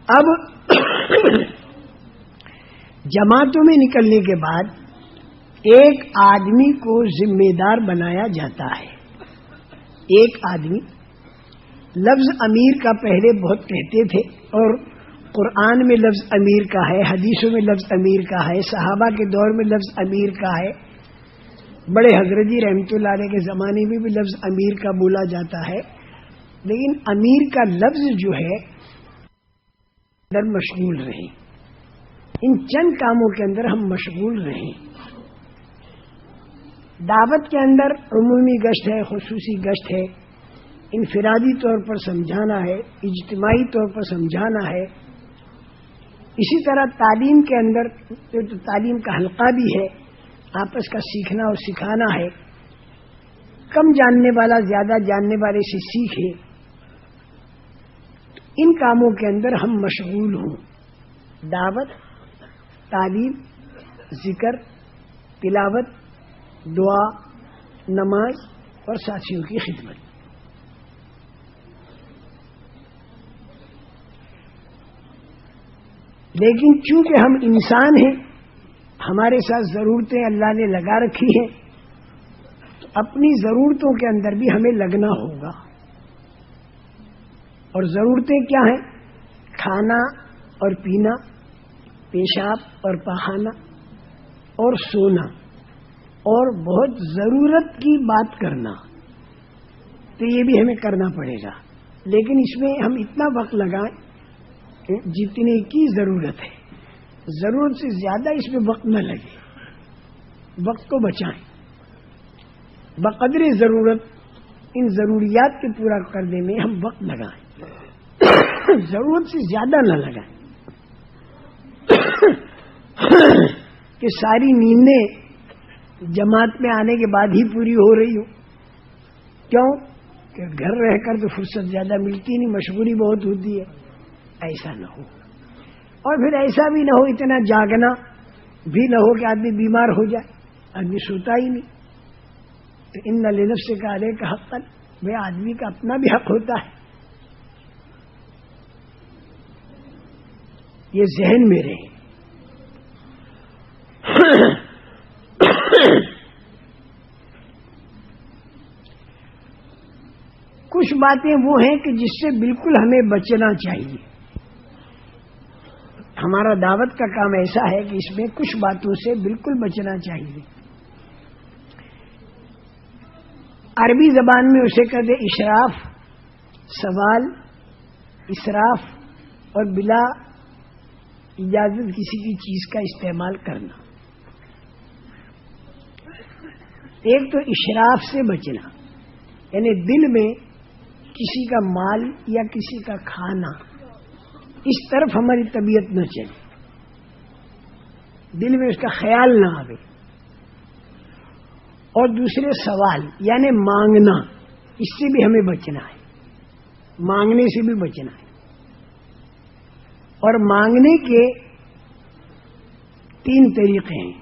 اب جماعتوں میں نکلنے کے بعد ایک آدمی کو ذمہ دار بنایا جاتا ہے. ایک آدمی، لفظ امیر کا پہلے بہت کہتے تھے، اور قرآن میں لفظ امیر کا ہے، حدیثوں میں لفظ امیر کا ہے، صحابہ کے دور میں لفظ امیر کا ہے، بڑے حضرت جی رحمۃ اللہ علیہ کے زمانے میں بھی لفظ امیر کا بولا جاتا ہے. لیکن امیر کا لفظ جو ہے اندر مشغول رہیں، ان چند کاموں کے اندر ہم مشغول رہیں. دعوت کے اندر عمومی گشت ہے، خصوصی گشت ہے، انفرادی طور پر سمجھانا ہے، اجتماعی طور پر سمجھانا ہے. اسی طرح تعلیم کے اندر جو تعلیم کا حلقہ بھی ہے، آپس کا سیکھنا اور سکھانا ہے. کم جاننے والا زیادہ جاننے والے سے سیکھے. ان کاموں کے اندر ہم مشغول ہوں. دعوت، تعلیم، ذکر، تلاوت، دعا، نماز اور ساتھیوں کی خدمت. لیکن چونکہ ہم انسان ہیں، ہمارے ساتھ ضرورتیں اللہ نے لگا رکھی ہیں، تو اپنی ضرورتوں کے اندر بھی ہمیں لگنا ہوگا. اور ضرورتیں کیا ہیں؟ کھانا اور پینا، پیشاب اور پخانا اور سونا، اور بہت ضرورت کی بات کرنا. تو یہ بھی ہمیں کرنا پڑے گا. لیکن اس میں ہم اتنا وقت لگائیں جتنے کی ضرورت ہے. ضرورت سے زیادہ اس میں وقت نہ لگے. وقت کو بچائیں. بقدر ضرورت ان ضروریات کے پورا کرنے میں ہم وقت لگائیں. ضرورت سے زیادہ نہ لگائیں کہ ساری نیندیں جماعت میں آنے کے بعد ہی پوری ہو رہی ہو. کیوں کہ گھر رہ کر تو فرصت زیادہ ملتی نہیں، مشغولی بہت ہوتی ہے. ایسا نہ ہو. اور پھر ایسا بھی نہ ہو اتنا جاگنا بھی نہ ہو کہ آدمی بیمار ہو جائے، آدمی سوتا ہی نہیں. تو ان لنفسک علیک حقا، بھائی آدمی کا اپنا بھی حق ہوتا ہے. یہ ذہن میں رہے. کچھ باتیں وہ ہیں کہ جس سے بالکل ہمیں بچنا چاہیے. ہمارا دعوت کا کام ایسا ہے کہ اس میں کچھ باتوں سے بالکل بچنا چاہیے. عربی زبان میں اسے کہتے اشراف، سوال، اسراف اور بلا اجازت کسی کی چیز کا استعمال کرنا. ایک تو اشراف سے بچنا، یعنی دل میں کسی کا مال یا کسی کا کھانا اس طرف ہماری طبیعت نہ چلے، دل میں اس کا خیال نہ آئے. اور دوسرے سوال یعنی مانگنا، اس سے بھی ہمیں بچنا ہے. مانگنے سے بھی بچنا ہے. اور مانگنے کے 3 طریقے ہیں.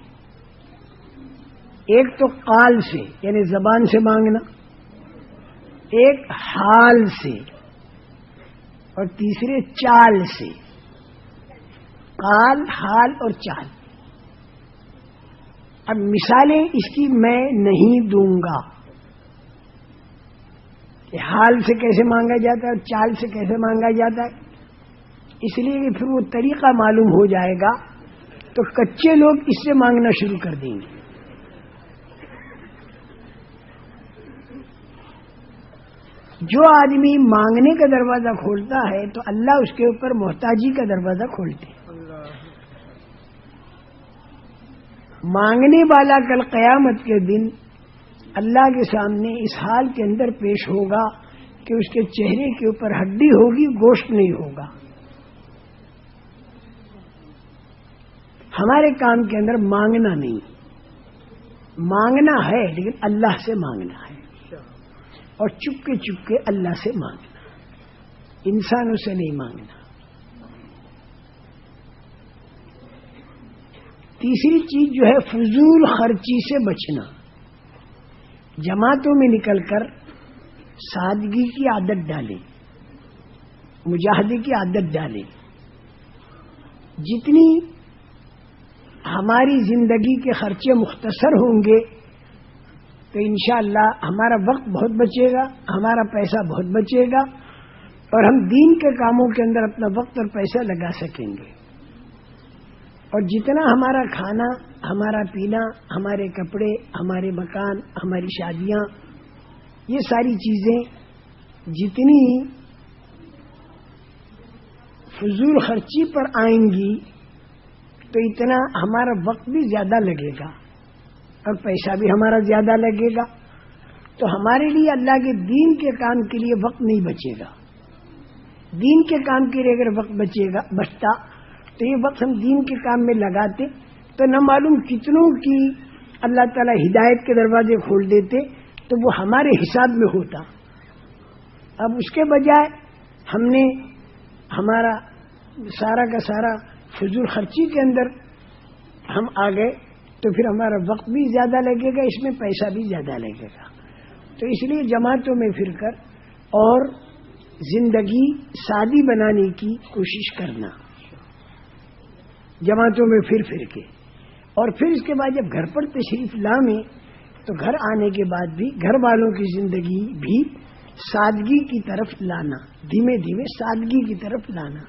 ایک تو قال سے یعنی زبان سے مانگنا، ایک حال سے، اور تیسرے چال سے. قال، حال اور چال. اب مثالیں اس کی میں نہیں دوں گا کہ حال سے کیسے مانگا جاتا ہے اور چال سے کیسے مانگا جاتا ہے، اس لیے کہ پھر وہ طریقہ معلوم ہو جائے گا تو کچے لوگ اس سے مانگنا شروع کر دیں گے. جو آدمی مانگنے کا دروازہ کھولتا ہے تو اللہ اس کے اوپر محتاجی کا دروازہ کھولتے ہیں. مانگنے والا کل قیامت کے دن اللہ کے سامنے اس حال کے اندر پیش ہوگا کہ اس کے چہرے کے اوپر ہڈی ہوگی، گوشت نہیں ہوگا. ہمارے کام کے اندر مانگنا نہیں، مانگنا ہے لیکن اللہ سے مانگنا ہے، اور چپ کے اللہ سے مانگنا، انسانوں سے نہیں مانگنا. تیسری چیز جو ہے فضول خرچی سے بچنا. جماعتوں میں نکل کر سادگی کی عادت ڈالیں، مجاہدے کی عادت ڈالیں، جتنی ہماری زندگی کے خرچے مختصر ہوں گے تو انشاءاللہ ہمارا وقت بہت بچے گا، ہمارا پیسہ بہت بچے گا، اور ہم دین کے کاموں کے اندر اپنا وقت اور پیسہ لگا سکیں گے۔ اور جتنا ہمارا کھانا، ہمارا پینا، ہمارے کپڑے، ہمارے مکان، ہماری شادیاں، یہ ساری چیزیں جتنی فضول خرچی پر آئیں گی تو اتنا ہمارا وقت بھی زیادہ لگے گا اور پیسہ بھی ہمارا زیادہ لگے گا، تو ہمارے لیے اللہ کے دین کے کام کے لیے وقت نہیں بچے گا۔ دین کے کام کے لیے اگر وقت بچتا تو یہ وقت ہم دین کے کام میں لگاتے تو نہ معلوم کتنوں کی اللہ تعالی ہدایت کے دروازے کھول دیتے، تو وہ ہمارے حساب میں ہوتا۔ اب اس کے بجائے ہم نے ہمارا سارا کا سارا فضول خرچی کے اندر ہم آ گئے تو پھر ہمارا وقت بھی زیادہ لگے گا، اس میں پیسہ بھی زیادہ لگے گا۔ تو اس لیے جماعتوں میں پھر کر اور زندگی سادی بنانے کی کوشش کرنا، جماعتوں میں پھر کے، اور پھر اس کے بعد جب گھر پر تشریف لائیں تو گھر آنے کے بعد بھی گھر والوں کی زندگی بھی سادگی کی طرف لانا، دھیمے دھیمے سادگی کی طرف لانا،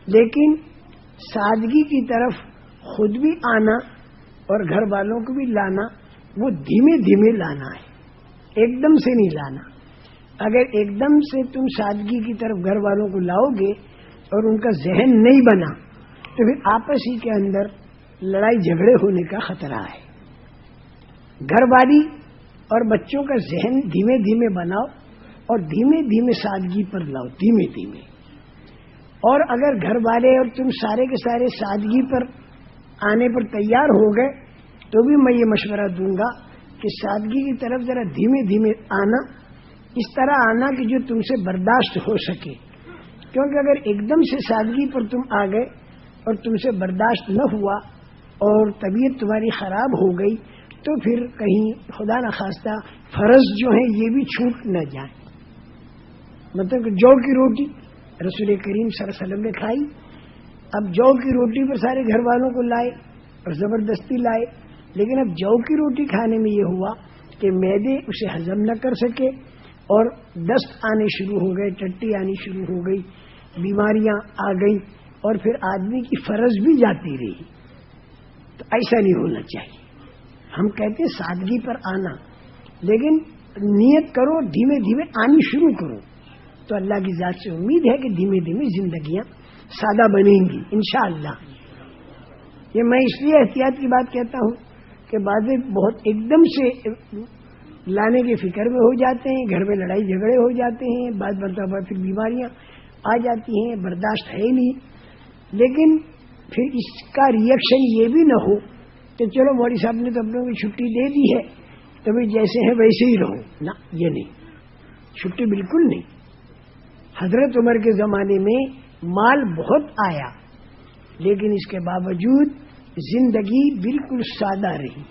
لیکن سادگی کی طرف خود بھی آنا اور گھر والوں کو بھی لانا، وہ دھیمے دھیمے لانا ہے، ایک دم سے نہیں لانا۔ اگر ایک دم سے تم سادگی کی طرف گھر والوں کو لاؤ گے اور ان کا ذہن نہیں بنا تو پھر آپس ہی کے اندر لڑائی جھگڑے ہونے کا خطرہ ہے۔ گھر والی اور بچوں کا ذہن دھیمے دھیمے بناؤ اور دھیمے دھیمے سادگی پر لاؤ، دھیمے دھیمے۔ اور اگر گھر والے اور تم سارے کے سارے سادگی پر آنے پر تیار ہو گئے تو بھی میں یہ مشورہ دوں گا کہ سادگی کی طرف ذرا دھیمے دھیمے آنا، اس طرح آنا کہ جو تم سے برداشت ہو سکے، کیونکہ اگر ایک دم سے سادگی پر تم آ گئے اور تم سے برداشت نہ ہوا اور طبیعت تمہاری خراب ہو گئی تو پھر کہیں خدا نخواستہ فرض جو ہیں یہ بھی چھوٹ نہ جائیں۔ مطلب کہ جو کی روٹی رسول کریم صلی اللہ علیہ وسلم نے کھائی، اب جو کی روٹی پر سارے گھر والوں کو لائے اور زبردستی لائے، لیکن اب جو کی روٹی کھانے میں یہ ہوا کہ معدے اسے ہضم نہ کر سکے اور دست آنے شروع ہو گئے، ٹٹی آنی شروع ہو گئی، بیماریاں آ گئی اور پھر آدمی کی فرض بھی جاتی رہی۔ تو ایسا نہیں ہونا چاہیے۔ ہم کہتے ہیں سادگی پر آنا، لیکن نیت کرو دھیمے دھیمے آنی شروع کرو، تو اللہ کی ذات سے امید ہے کہ دھیمے دھیمے زندگیاں سادہ بنیں گی انشاءاللہ۔ یہ میں اس لیے احتیاط کی بات کہتا ہوں کہ بعض بہت ایک دم سے لانے کے فکر میں ہو جاتے ہیں، گھر میں لڑائی جھگڑے ہو جاتے ہیں، بعض مرتبہ پھر بیماریاں آ جاتی ہیں، برداشت ہے ہی نہیں۔ لیکن پھر اس کا ریئیکشن یہ بھی نہ ہو کہ چلو مولوی صاحب نے تو اپنوں کو چھٹی دے دی ہے تو بھائی جیسے ہیں ویسے ہی رہو، نہ، یہ نہیں، چھٹی بالکل نہیں۔ حضرت عمر کے زمانے میں مال بہت آیا لیکن اس کے باوجود زندگی بالکل سادہ رہی،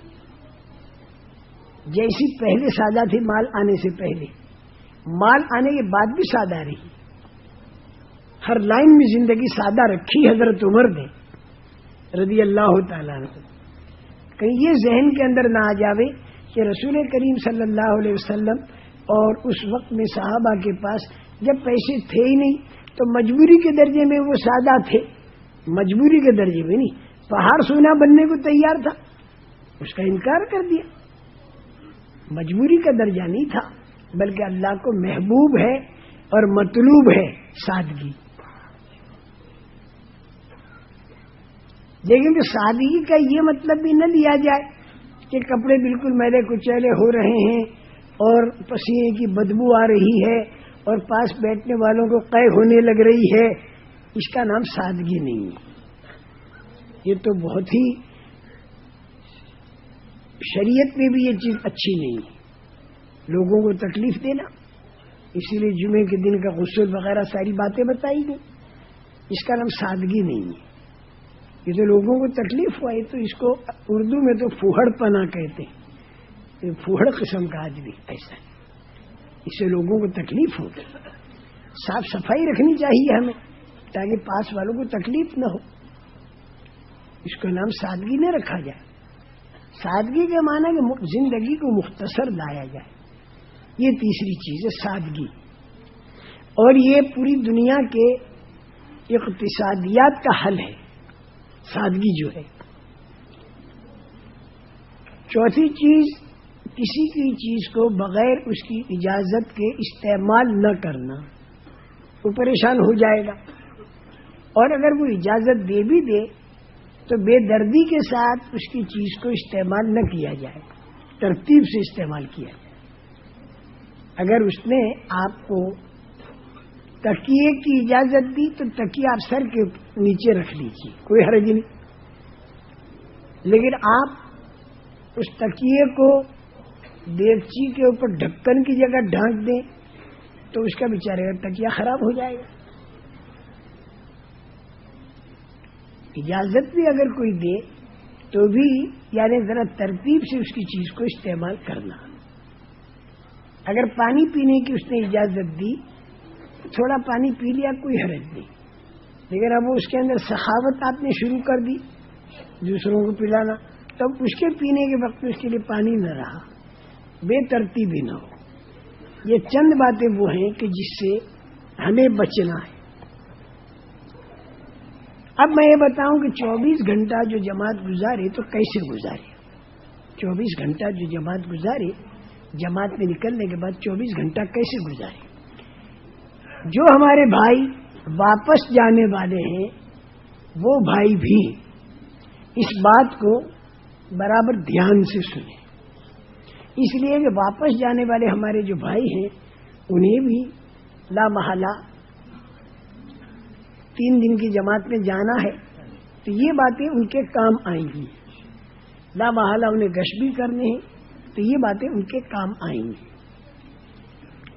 جیسی پہلے سادہ تھی مال آنے سے پہلے، مال آنے کے بعد بھی سادہ رہی۔ ہر لائن میں زندگی سادہ رکھی حضرت عمر نے رضی اللہ تعالیٰ عنہ۔ کہیں یہ ذہن کے اندر نہ آ جاوے کہ رسول کریم صلی اللہ علیہ وسلم اور اس وقت میں صحابہ کے پاس جب پیسے تھے ہی نہیں تو مجبوری کے درجے میں وہ سادہ تھے، مجبوری کے درجے میں نہیں، پہاڑ سونا بننے کو تیار تھا، اس کا انکار کر دیا۔ مجبوری کا درجہ نہیں تھا بلکہ اللہ کو محبوب ہے اور مطلوب ہے سادگی۔ لیکن کہ سادگی کا یہ مطلب بھی نہ لیا جائے کہ کپڑے بالکل میلے کچیلے ہو رہے ہیں اور پسینے کی بدبو آ رہی ہے اور پاس بیٹھنے والوں کو قے ہونے لگ رہی ہے، اس کا نام سادگی نہیں ہے۔ یہ تو بہت ہی شریعت میں بھی یہ چیز اچھی نہیں ہے، لوگوں کو تکلیف دینا۔ اسی لیے جمعے کے دن کا غسل وغیرہ ساری باتیں بتائی گئی، اس کا نام سادگی نہیں ہے۔ یہ تو لوگوں کو تکلیف ہوا، تو اس کو اردو میں تو پھوہڑ پنا کہتے ہیں، یہ پھوہڑ قسم کا آدمی ایسا ہے، اس سے لوگوں کو تکلیف ہوگی۔ صاف صفائی رکھنی چاہیے ہمیں تاکہ پاس والوں کو تکلیف نہ ہو۔ اس کو نام سادگی نہ رکھا جائے. سادگی کا معنی کہ زندگی کو مختصر لایا جائے. یہ تیسری چیز ہے سادگی. اور یہ پوری دنیا کے اقتصادیات کا حل ہے سادگی جو ہے. چوتھی چیز کسی کی چیز کو بغیر اس کی اجازت کے استعمال نہ کرنا. وہ پریشان ہو جائے گا. اور اگر وہ اجازت دے بھی دے تو بے دردی کے ساتھ اس کی چیز کو استعمال نہ کیا جائے, ترتیب سے استعمال کیا جائے. اگر اس نے آپ کو تکیے کی اجازت دی تو تکیہ آپ سر کے نیچے رکھ لیجیے, کوئی حرج نہیں. لیکن آپ اس تکیے کو دیگچی کے اوپر ڈھکن کی جگہ ڈھانک دیں تو اس کا بیچارے کا تکیہ خراب ہو جائے گا. اجازت بھی اگر کوئی دے تو بھی یعنی ذرا ترتیب سے اس کی چیز کو استعمال کرنا. اگر پانی پینے کی اس نے اجازت دی تھوڑا پانی پی لیا کوئی حرج نہیں. لیکن اب وہ اس کے اندر سخاوت آپ نے شروع کر دی دوسروں کو پلانا, تب اس کے پینے کے وقت اس کے لیے پانی نہ رہا, بے ترتیبی نہ ہو. یہ چند باتیں وہ ہیں کہ جس سے ہمیں بچنا ہے. اب میں یہ بتاؤں کہ 24 گھنٹہ جو جماعت گزارے تو کیسے گزارے. 24 گھنٹہ جو جماعت گزارے, جماعت میں نکلنے کے بعد 24 گھنٹہ کیسے گزارے. جو ہمارے بھائی واپس جانے والے ہیں وہ بھائی بھی اس بات کو برابر دھیان سے سنیں. اس لیے کہ واپس جانے والے ہمارے جو بھائی ہیں انہیں بھی لا محالہ 3 دن کی جماعت میں جانا ہے تو یہ باتیں ان کے کام آئیں گی. لا محالہ انہیں گشت بھی کرنے ہیں تو یہ باتیں ان کے کام آئیں گی.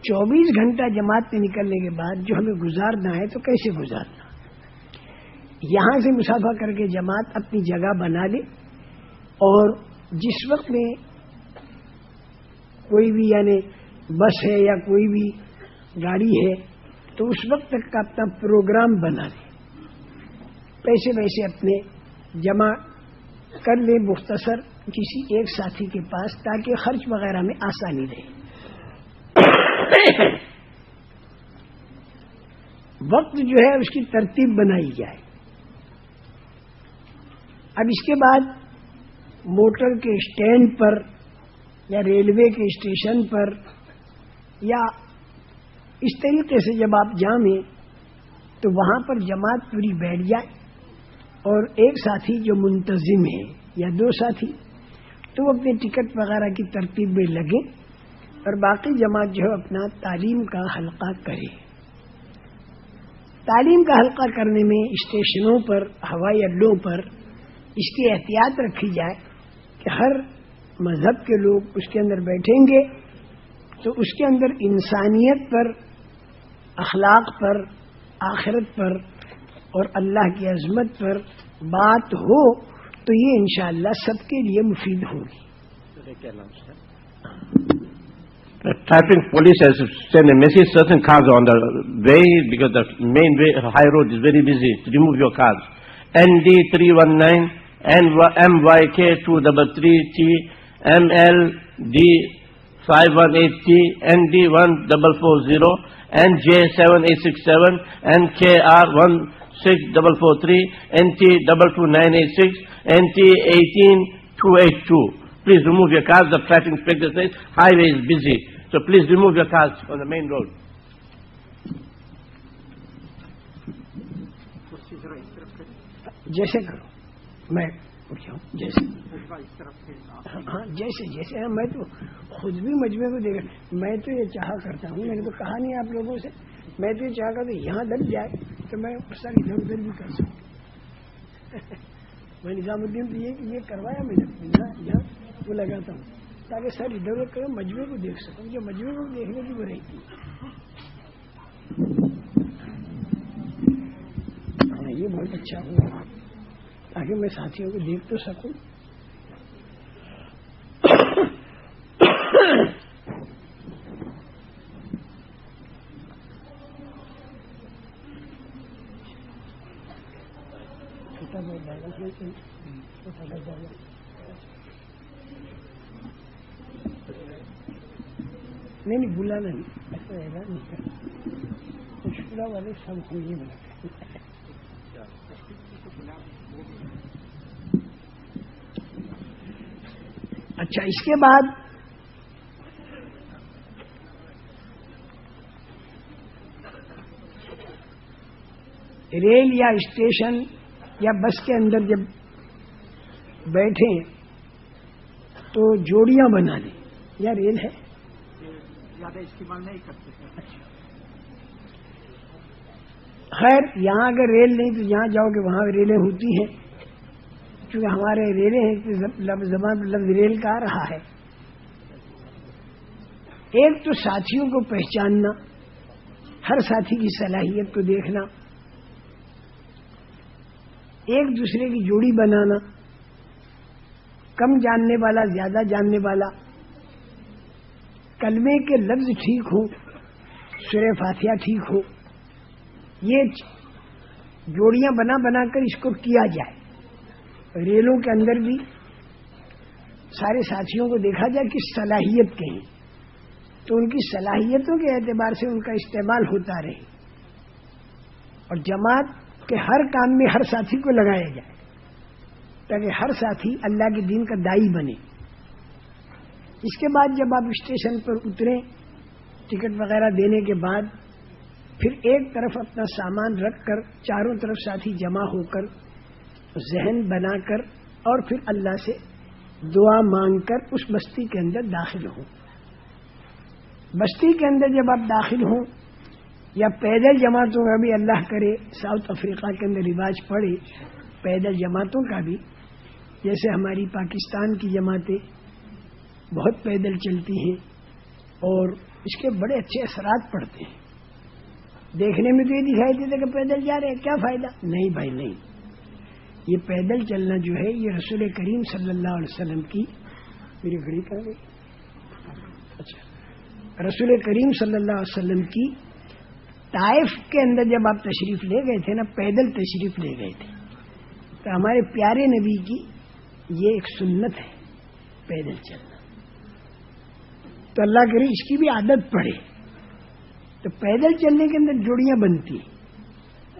24 گھنٹہ جماعت میں نکلنے کے بعد جو ہمیں گزارنا ہے تو کیسے گزارنا. یہاں سے مسافہ کر کے جماعت اپنی جگہ بنا لے, اور جس وقت میں کوئی بھی یعنی بس ہے یا کوئی بھی گاڑی ہے تو اس وقت تک کا اپنا پروگرام بنا لے, پیسے ویسے اپنے جمع کر لے مختصر کسی ایک ساتھی کے پاس, تاکہ خرچ وغیرہ میں آسانی رہے. وقت جو ہے اس کی ترتیب بنائی جائے. اب اس کے بعد موٹر کے اسٹینڈ پر یا ریلوے کے اسٹیشن پر یا اس طریقے سے جب آپ جامیں تو وہاں پر جماعت پوری بیٹھ جائے, اور ایک ساتھی جو منتظم ہے یا 2 ساتھی تو وہ اپنے ٹکٹ وغیرہ کی ترتیب میں لگے, اور باقی جماعت جو ہے اپنا تعلیم کا حلقہ کرے. تعلیم کا حلقہ کرنے میں اسٹیشنوں پر, ہوائی اڈوں پر اس کی احتیاط رکھی جائے کہ ہر مذہب کے لوگ اس کے اندر بیٹھیں گے تو اس کے اندر انسانیت پر, اخلاق پر, آخرت پر اور اللہ کی عظمت پر بات ہو تو یہ انشاءاللہ سب کے لیے مفید ہوگی. Traffic police has sent a message, certain cars are on the way because the main way, high road is very busy. Remove your cars. ND319, MYK233T, MLD518T, ND1440, NJ7867, NKR16443, NT22986, NT18282. Please remove your cars. The traffic inspector says highway is busy. So please remove your cars on the main road. جیسے کرو میں اٹھ جاؤں جیسے ہاں جیسے جیسے میں تو خود بھی مجموعے کو دیکھ, میں تو یہ چاہا کرتا ہوں, میں نے تو کہا نہیں آپ لوگوں سے, میں تو یہ چاہا کرتا ہوں یہاں لگ جائے تو میں سر ادھر ادھر بھی کر سکوں. میں نظام الدین تو یہ کروایا میں نے یہاں وہ لگاتا ہوں تاکہ سر ادھر ادھر کرو, مجموعے کو دیکھ سکوں. جو مجموعے کو دیکھنے کی وہ رہتی ہے. ہاں یہ بہت اچھا ہوا تاکہ میں ساتھیوں کو دیکھ تو سکوں. نہیں بلانا نہیں، ایسا اعلان نہیں کرنا، مشکلہ والے سب ہم یہ بلاتے ہیں. اچھا، اس کے بعد ریل یا اسٹیشن یا بس کے اندر جب بیٹھے تو جوڑیاں بنا لیں. یا ریل ہے زیادہ استعمال نہیں کرتے. خیر، یہاں اگر ریل نہیں تو جہاں جاؤ گے وہاں ریلیں ہوتی ہیں، چونکہ ہمارے ریلیں ہیں زبان پر لفظ ریل کا آ رہا ہے. ایک تو ساتھیوں کو پہچاننا، ہر ساتھی کی صلاحیت کو دیکھنا، ایک دوسرے کی جوڑی بنانا، کم جاننے والا زیادہ جاننے والا، کلمے کے لفظ ٹھیک ہو، سورہ فاتحہ ٹھیک ہو، یہ جوڑیاں بنا بنا کر اس کو کیا جائے. ریلوں کے اندر بھی سارے ساتھیوں کو دیکھا جائے کہ صلاحیت کے ہیں تو ان کی صلاحیتوں کے اعتبار سے ان کا استعمال ہوتا رہے، اور جماعت کے ہر کام میں ہر ساتھی کو لگایا جائے تاکہ ہر ساتھی اللہ کے دین کا داعی بنے. اس کے بعد جب آپ اسٹیشن پر اتریں، ٹکٹ وغیرہ دینے کے بعد پھر ایک طرف اپنا سامان رکھ کر چاروں طرف ساتھی جمع ہو کر ذہن بنا کر اور پھر اللہ سے دعا مانگ کر اس بستی کے اندر داخل ہوں. بستی کے اندر جب آپ داخل ہوں یا پیدل جماعتوں کا بھی اللہ کرے ساؤتھ افریقہ کے اندر رواج پڑے پیدل جماعتوں کا بھی، جیسے ہماری پاکستان کی جماعتیں بہت پیدل چلتی ہیں اور اس کے بڑے اچھے اثرات پڑتے ہیں. دیکھنے میں تو یہ دکھائی دیتا کہ پیدل جا رہے ہیں، کیا فائدہ؟ نہیں بھائی نہیں، یہ پیدل چلنا جو ہے یہ رسول کریم صلی اللہ علیہ وسلم کی، میری گھڑی کر گئی، اچھا، رسول کریم صلی اللہ علیہ وسلم کی طائف کے اندر جب آپ تشریف لے گئے تھے نا، پیدل تشریف لے گئے تھے، تو ہمارے پیارے نبی کی یہ ایک سنت ہے پیدل چلنا. تو اللہ کرے اس کی بھی عادت پڑے. تو پیدل چلنے کے اندر جوڑیاں بنتی ہیں،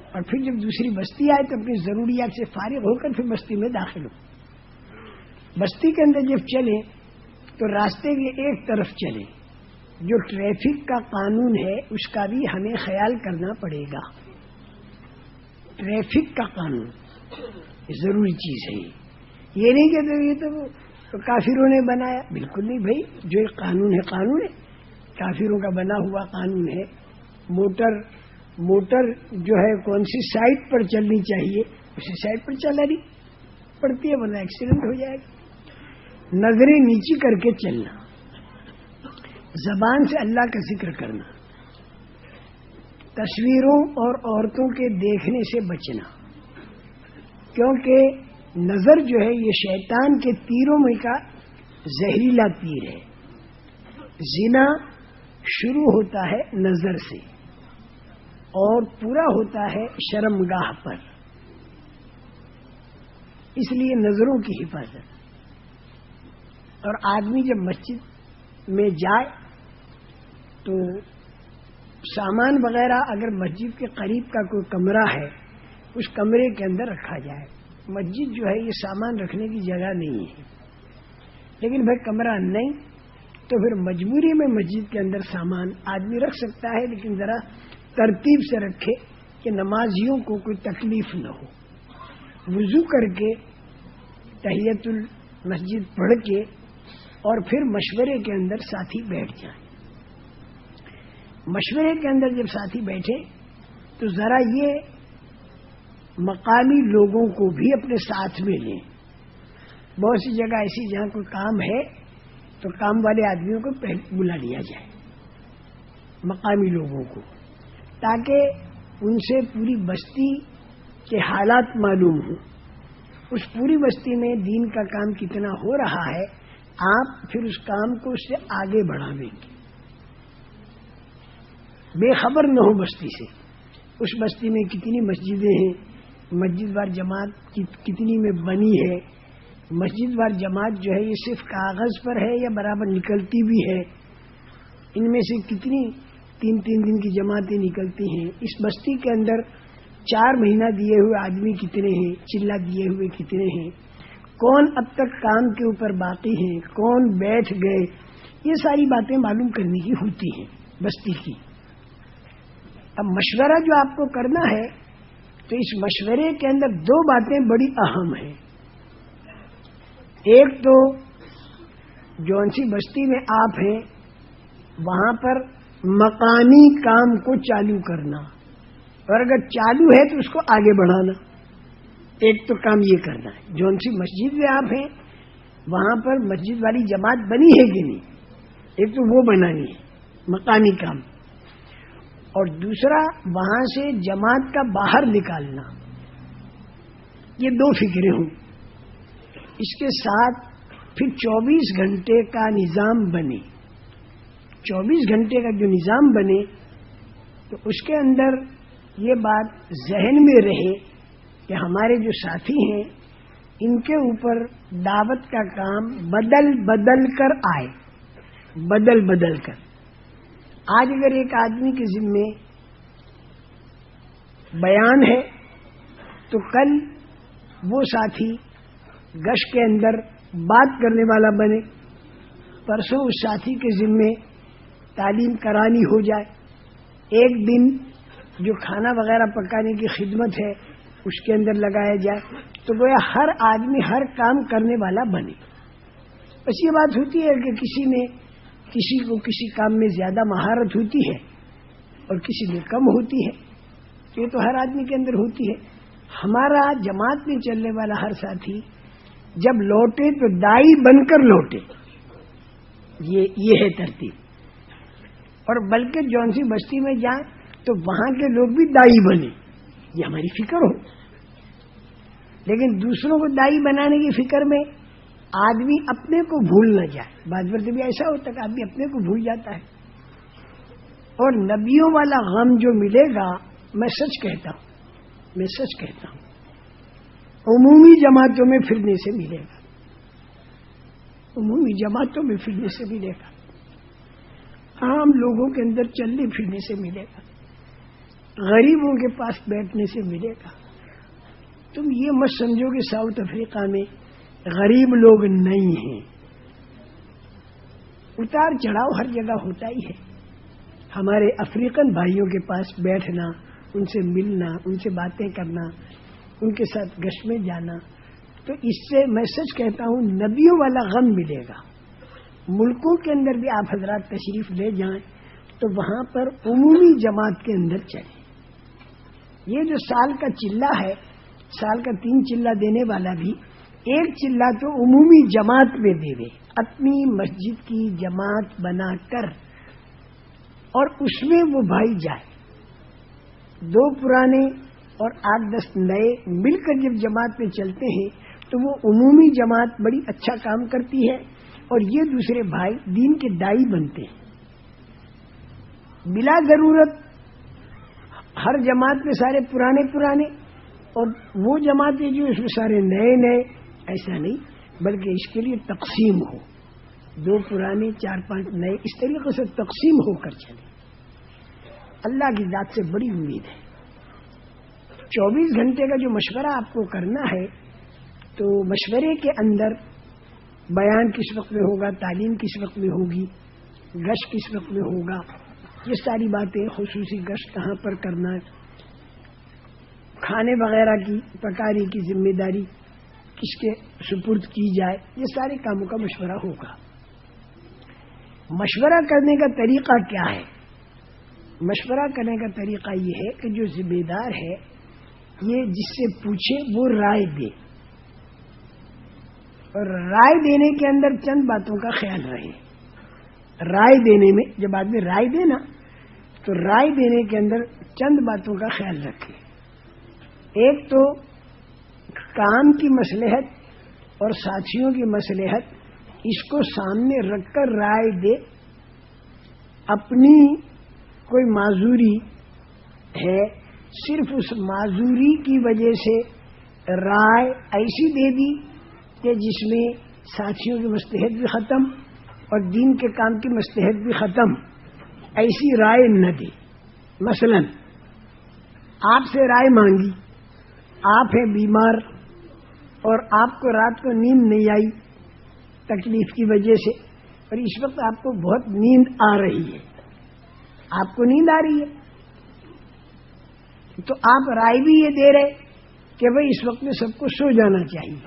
اور پھر جب دوسری بستی آئے تو اپنی ضروریات سے فارغ ہو کر پھر بستی میں داخل ہو. بستی کے اندر جب چلیں تو راستے کے ایک طرف چلیں. جو ٹریفک کا قانون ہے اس کا بھی ہمیں خیال کرنا پڑے گا. ٹریفک کا قانون ضروری چیز ہے. یہ نہیں کہ یہ تو کافروں نے بنایا، بالکل نہیں بھائی، جو ایک قانون ہے قانون ہے، کافروں کا بنا ہوا قانون ہے. موٹر جو ہے کون سی سائڈ پر چلنی چاہیے اسی سائڈ پر چلانی پڑتی ہے، ورنہ ایکسیڈنٹ ہو جائے گا. نظریں نیچی کر کے چلنا، زبان سے اللہ کا ذکر کرنا، تصویروں اور عورتوں کے دیکھنے سے بچنا، کیونکہ نظر جو ہے یہ شیطان کے تیروں میں کا زہریلا تیر ہے. زنا شروع ہوتا ہے نظر سے اور پورا ہوتا ہے شرمگاہ پر، اس لیے نظروں کی حفاظت. اور آدمی جب مسجد میں جائے تو سامان وغیرہ اگر مسجد کے قریب کا کوئی کمرہ ہے اس کمرے کے اندر رکھا جائے. مسجد جو ہے یہ سامان رکھنے کی جگہ نہیں ہے، لیکن بھائی کمرہ نہیں تو پھر مجبوری میں مسجد کے اندر سامان آدمی رکھ سکتا ہے، لیکن ذرا ترتیب سے رکھے کہ نمازیوں کو کوئی تکلیف نہ ہو. وضو کر کے تحیت المسجد پڑھ کے اور پھر مشورے کے اندر ساتھی بیٹھ جائیں. مشورے کے اندر جب ساتھی بیٹھے تو ذرا یہ مقامی لوگوں کو بھی اپنے ساتھ میں لیں. بہت سی جگہ ایسی جہاں کوئی کام ہے تو کام والے آدمیوں کو بلا لیا جائے، مقامی لوگوں کو، تاکہ ان سے پوری بستی کے حالات معلوم ہوں. اس پوری بستی میں دین کا کام کتنا ہو رہا ہے، آپ پھر اس کام کو اس سے آگے بڑھائیں گے. بے خبر نہ ہو بستی سے، اس بستی میں کتنی مسجدیں ہیں، مسجد وار جماعت کتنی میں بنی ہے، مسجد وار جماعت جو ہے یہ صرف کاغذ پر ہے یا برابر نکلتی بھی ہے، ان میں سے کتنی 3 دن کی جماعتیں نکلتی ہیں، اس بستی کے اندر 4 مہینہ دیے ہوئے آدمی کتنے ہیں، چلہ دیے ہوئے کتنے ہیں، کون اب تک کام کے اوپر باقی ہیں، کون بیٹھ گئے، یہ ساری باتیں معلوم کرنے کی ہوتی ہیں بستی کی۔ اب مشورہ جو آپ کو کرنا ہے تو اس مشورے کے اندر 2 باتیں بڑی اہم ہیں۔ ایک تو جون سی بستی میں آپ ہیں وہاں پر مقامی کام کو چالو کرنا، اور اگر چالو ہے تو اس کو آگے بڑھانا۔ ایک تو کام یہ کرنا ہے، جون سی مسجد میں آپ ہیں وہاں پر مسجد والی جماعت بنی ہے کہ نہیں، ایک تو وہ بنانی ہے مقامی کام، اور دوسرا وہاں سے جماعت کا باہر نکالنا۔ یہ 2 فکریں ہوں، اس کے ساتھ پھر 24 گھنٹے کا نظام بنے۔ 24 گھنٹے کا جو نظام بنے تو اس کے اندر یہ بات ذہن میں رہے کہ ہمارے جو ساتھی ہیں ان کے اوپر دعوت کا کام بدل کر آئے، بدل کر۔ آج اگر ایک آدمی کے ذمے بیان ہے تو کل وہ ساتھی گشت کے اندر بات کرنے والا بنے، پرسوں اس ساتھی کے ذمے تعلیم کرانی ہو جائے، ایک دن جو کھانا وغیرہ پکانے کی خدمت ہے اس کے اندر لگایا جائے، تو گویا ہر آدمی ہر کام کرنے والا بنے۔ بس یہ بات ہوتی ہے کہ کسی کو کسی کام میں زیادہ مہارت ہوتی ہے اور کسی میں کم ہوتی ہے، تو یہ تو ہر آدمی کے اندر ہوتی ہے۔ ہمارا جماعت میں چلنے والا ہر ساتھی جب لوٹے تو دائی بن کر لوٹے، یہ ہے ترتیب، اور بلکہ جون سی بستی میں جائیں تو وہاں کے لوگ بھی دائی بنے، یہ ہماری فکر ہو۔ لیکن دوسروں کو دائی بنانے کی فکر میں آدمی اپنے کو بھول نہ جائے۔ بعض مرتبہ بھی ایسا ہوتا ہے کہ آدمی اپنے کو بھول جاتا ہے، اور نبیوں والا غم جو ملے گا، میں سچ کہتا ہوں عمومی جماعتوں میں پھرنے سے ملے گا، عمومی جماعتوں میں پھرنے سے ملے گا، عام لوگوں کے اندر چلنے پھرنے سے ملے گا، غریبوں کے پاس بیٹھنے سے ملے گا۔ تم یہ مت سمجھو کہ ساؤتھ افریقہ میں غریب لوگ نہیں ہیں، اتار چڑھاؤ ہر جگہ ہوتا ہی ہے۔ ہمارے افریقن بھائیوں کے پاس بیٹھنا، ان سے ملنا، ان سے باتیں کرنا، ان کے ساتھ گشت میں جانا، تو اس سے میں سچ کہتا ہوں نبیوں والا غم ملے گا۔ ملکوں کے اندر بھی آپ حضرات تشریف لے جائیں تو وہاں پر عمومی جماعت کے اندر چلیں۔ یہ جو سال کا چلہ ہے، سال کا 3 چلہ دینے والا بھی 1 چلہ تو عمومی جماعت میں دے دے، اپنی مسجد کی جماعت بنا کر، اور اس میں وہ بھائی جائے۔ 2 پرانے اور 8-10 نئے مل کر جب جماعت میں چلتے ہیں تو وہ عمومی جماعت بڑی اچھا کام کرتی ہے، اور یہ دوسرے بھائی دین کے دائی بنتے ہیں۔ بلا ضرورت ہر جماعت میں سارے پرانے اور وہ جماعتیں جو اس میں سارے نئے، ایسا نہیں، بلکہ اس کے لیے تقسیم ہو، 2 پرانے 4-5 نئے، اس طریقے سے تقسیم ہو کر چلے۔ اللہ کی ذات سے بڑی امید ہے۔ 24 گھنٹے کا جو مشورہ آپ کو کرنا ہے، تو مشورے کے اندر بیان کس وقت میں ہوگا، تعلیم کس وقت میں ہوگی، گشت کس وقت میں ہوگا، یہ ساری باتیں، خصوصی گشت کہاں پر کرنا ہے، کھانے وغیرہ کی پکانے کی ذمہ داری کس کے سپرد کی جائے، یہ سارے کاموں کا مشورہ ہوگا۔ مشورہ کرنے کا طریقہ کیا ہے؟ مشورہ کرنے کا طریقہ یہ ہے کہ جو ذمہ دار ہے یہ جس سے پوچھے وہ رائے دے، اور رائے دینے کے اندر چند باتوں کا خیال رہے۔ رائے دینے میں جب آدمی رائے دے نا، تو رائے دینے کے اندر چند باتوں کا خیال رکھے۔ ایک تو کام کی مصلحت اور ساتھیوں کی مصلحت، اس کو سامنے رکھ کر رائے دے۔ اپنی کوئی معذوری ہے صرف اس معذوری کی وجہ سے رائے ایسی دے دی کہ جس میں ساتھیوں کی مصلحت بھی ختم اور دین کے کام کی مصلحت بھی ختم، ایسی رائے نہ دے۔ مثلا آپ سے رائے مانگی، آپ ہیں بیمار اور آپ کو رات کو نیند نہیں آئی تکلیف کی وجہ سے، اور اس وقت آپ کو بہت نیند آ رہی ہے، آپ کو نیند آ رہی ہے، تو آپ رائے بھی یہ دے رہے کہ بھئی اس وقت میں سب کو سو جانا چاہیے،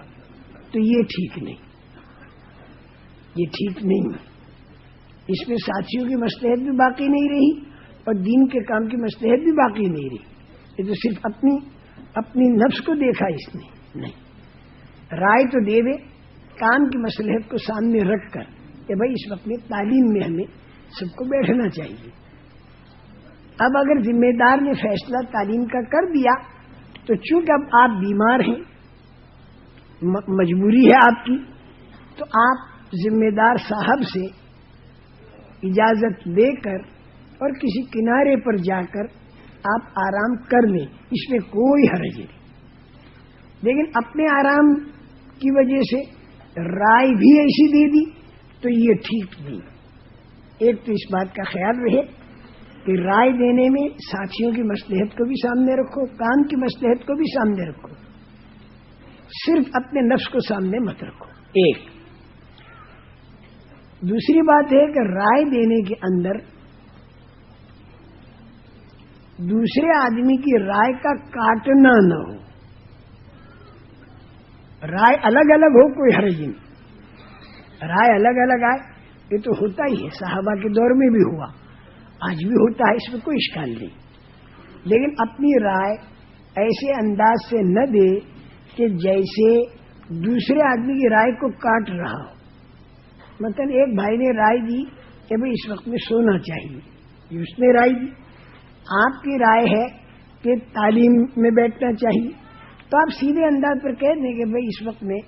تو یہ ٹھیک نہیں، یہ ٹھیک نہیں ہے۔ اس میں ساتھیوں کی مصلحت بھی باقی نہیں رہی اور دین کے کام کی مصلحت بھی باقی نہیں رہی، یہ تو صرف اپنی نفس کو دیکھا اس نے۔ نہیں، رائے تو دے دے کام کی مصلحت کو سامنے رکھ کر کہ بھئی اس وقت میں تعلیم میں ہمیں سب کو بیٹھنا چاہیے۔ اب اگر ذمہ دار نے فیصلہ تعلیم کا کر دیا تو چونکہ اب آپ بیمار ہیں، مجبوری ہے آپ کی، تو آپ ذمہ دار صاحب سے اجازت لے کر اور کسی کنارے پر جا کر آپ آرام کر لیں، اس میں کوئی حرج نہیں۔ لیکن اپنے آرام کی وجہ سے رائے بھی ایسی دے دی تو یہ ٹھیک نہیں۔ ایک تو اس بات کا خیال رہے کہ رائے دینے میں ساتھیوں کی مصلحت کو بھی سامنے رکھو، کام کی مصلحت کو بھی سامنے رکھو، صرف اپنے نفس کو سامنے مت رکھو۔ ایک دوسری بات ہے کہ رائے دینے کے اندر دوسرے آدمی کی رائے کا کاٹنا نہ ہو، رائے الگ الگ ہو کوئی حرج نہیں، رائے الگ الگ آئے یہ تو ہوتا ہی ہے، صحابہ کے دور میں بھی ہوا، آج بھی ہوتا ہے، اس میں کوئی اشکال نہیں، لیکن اپنی رائے ایسے انداز سے نہ دے کہ جیسے دوسرے آدمی کی رائے کو کاٹ رہا ہو۔ مثلا ایک بھائی نے رائے دی کہ بھئی اس وقت میں سونا چاہیے، یہ اس نے رائے دی، آپ کی رائے ہے کہ تعلیم میں بیٹھنا چاہیے، تو آپ سیدھے انداز پر کہہ دیں کہ بھئی اس وقت میں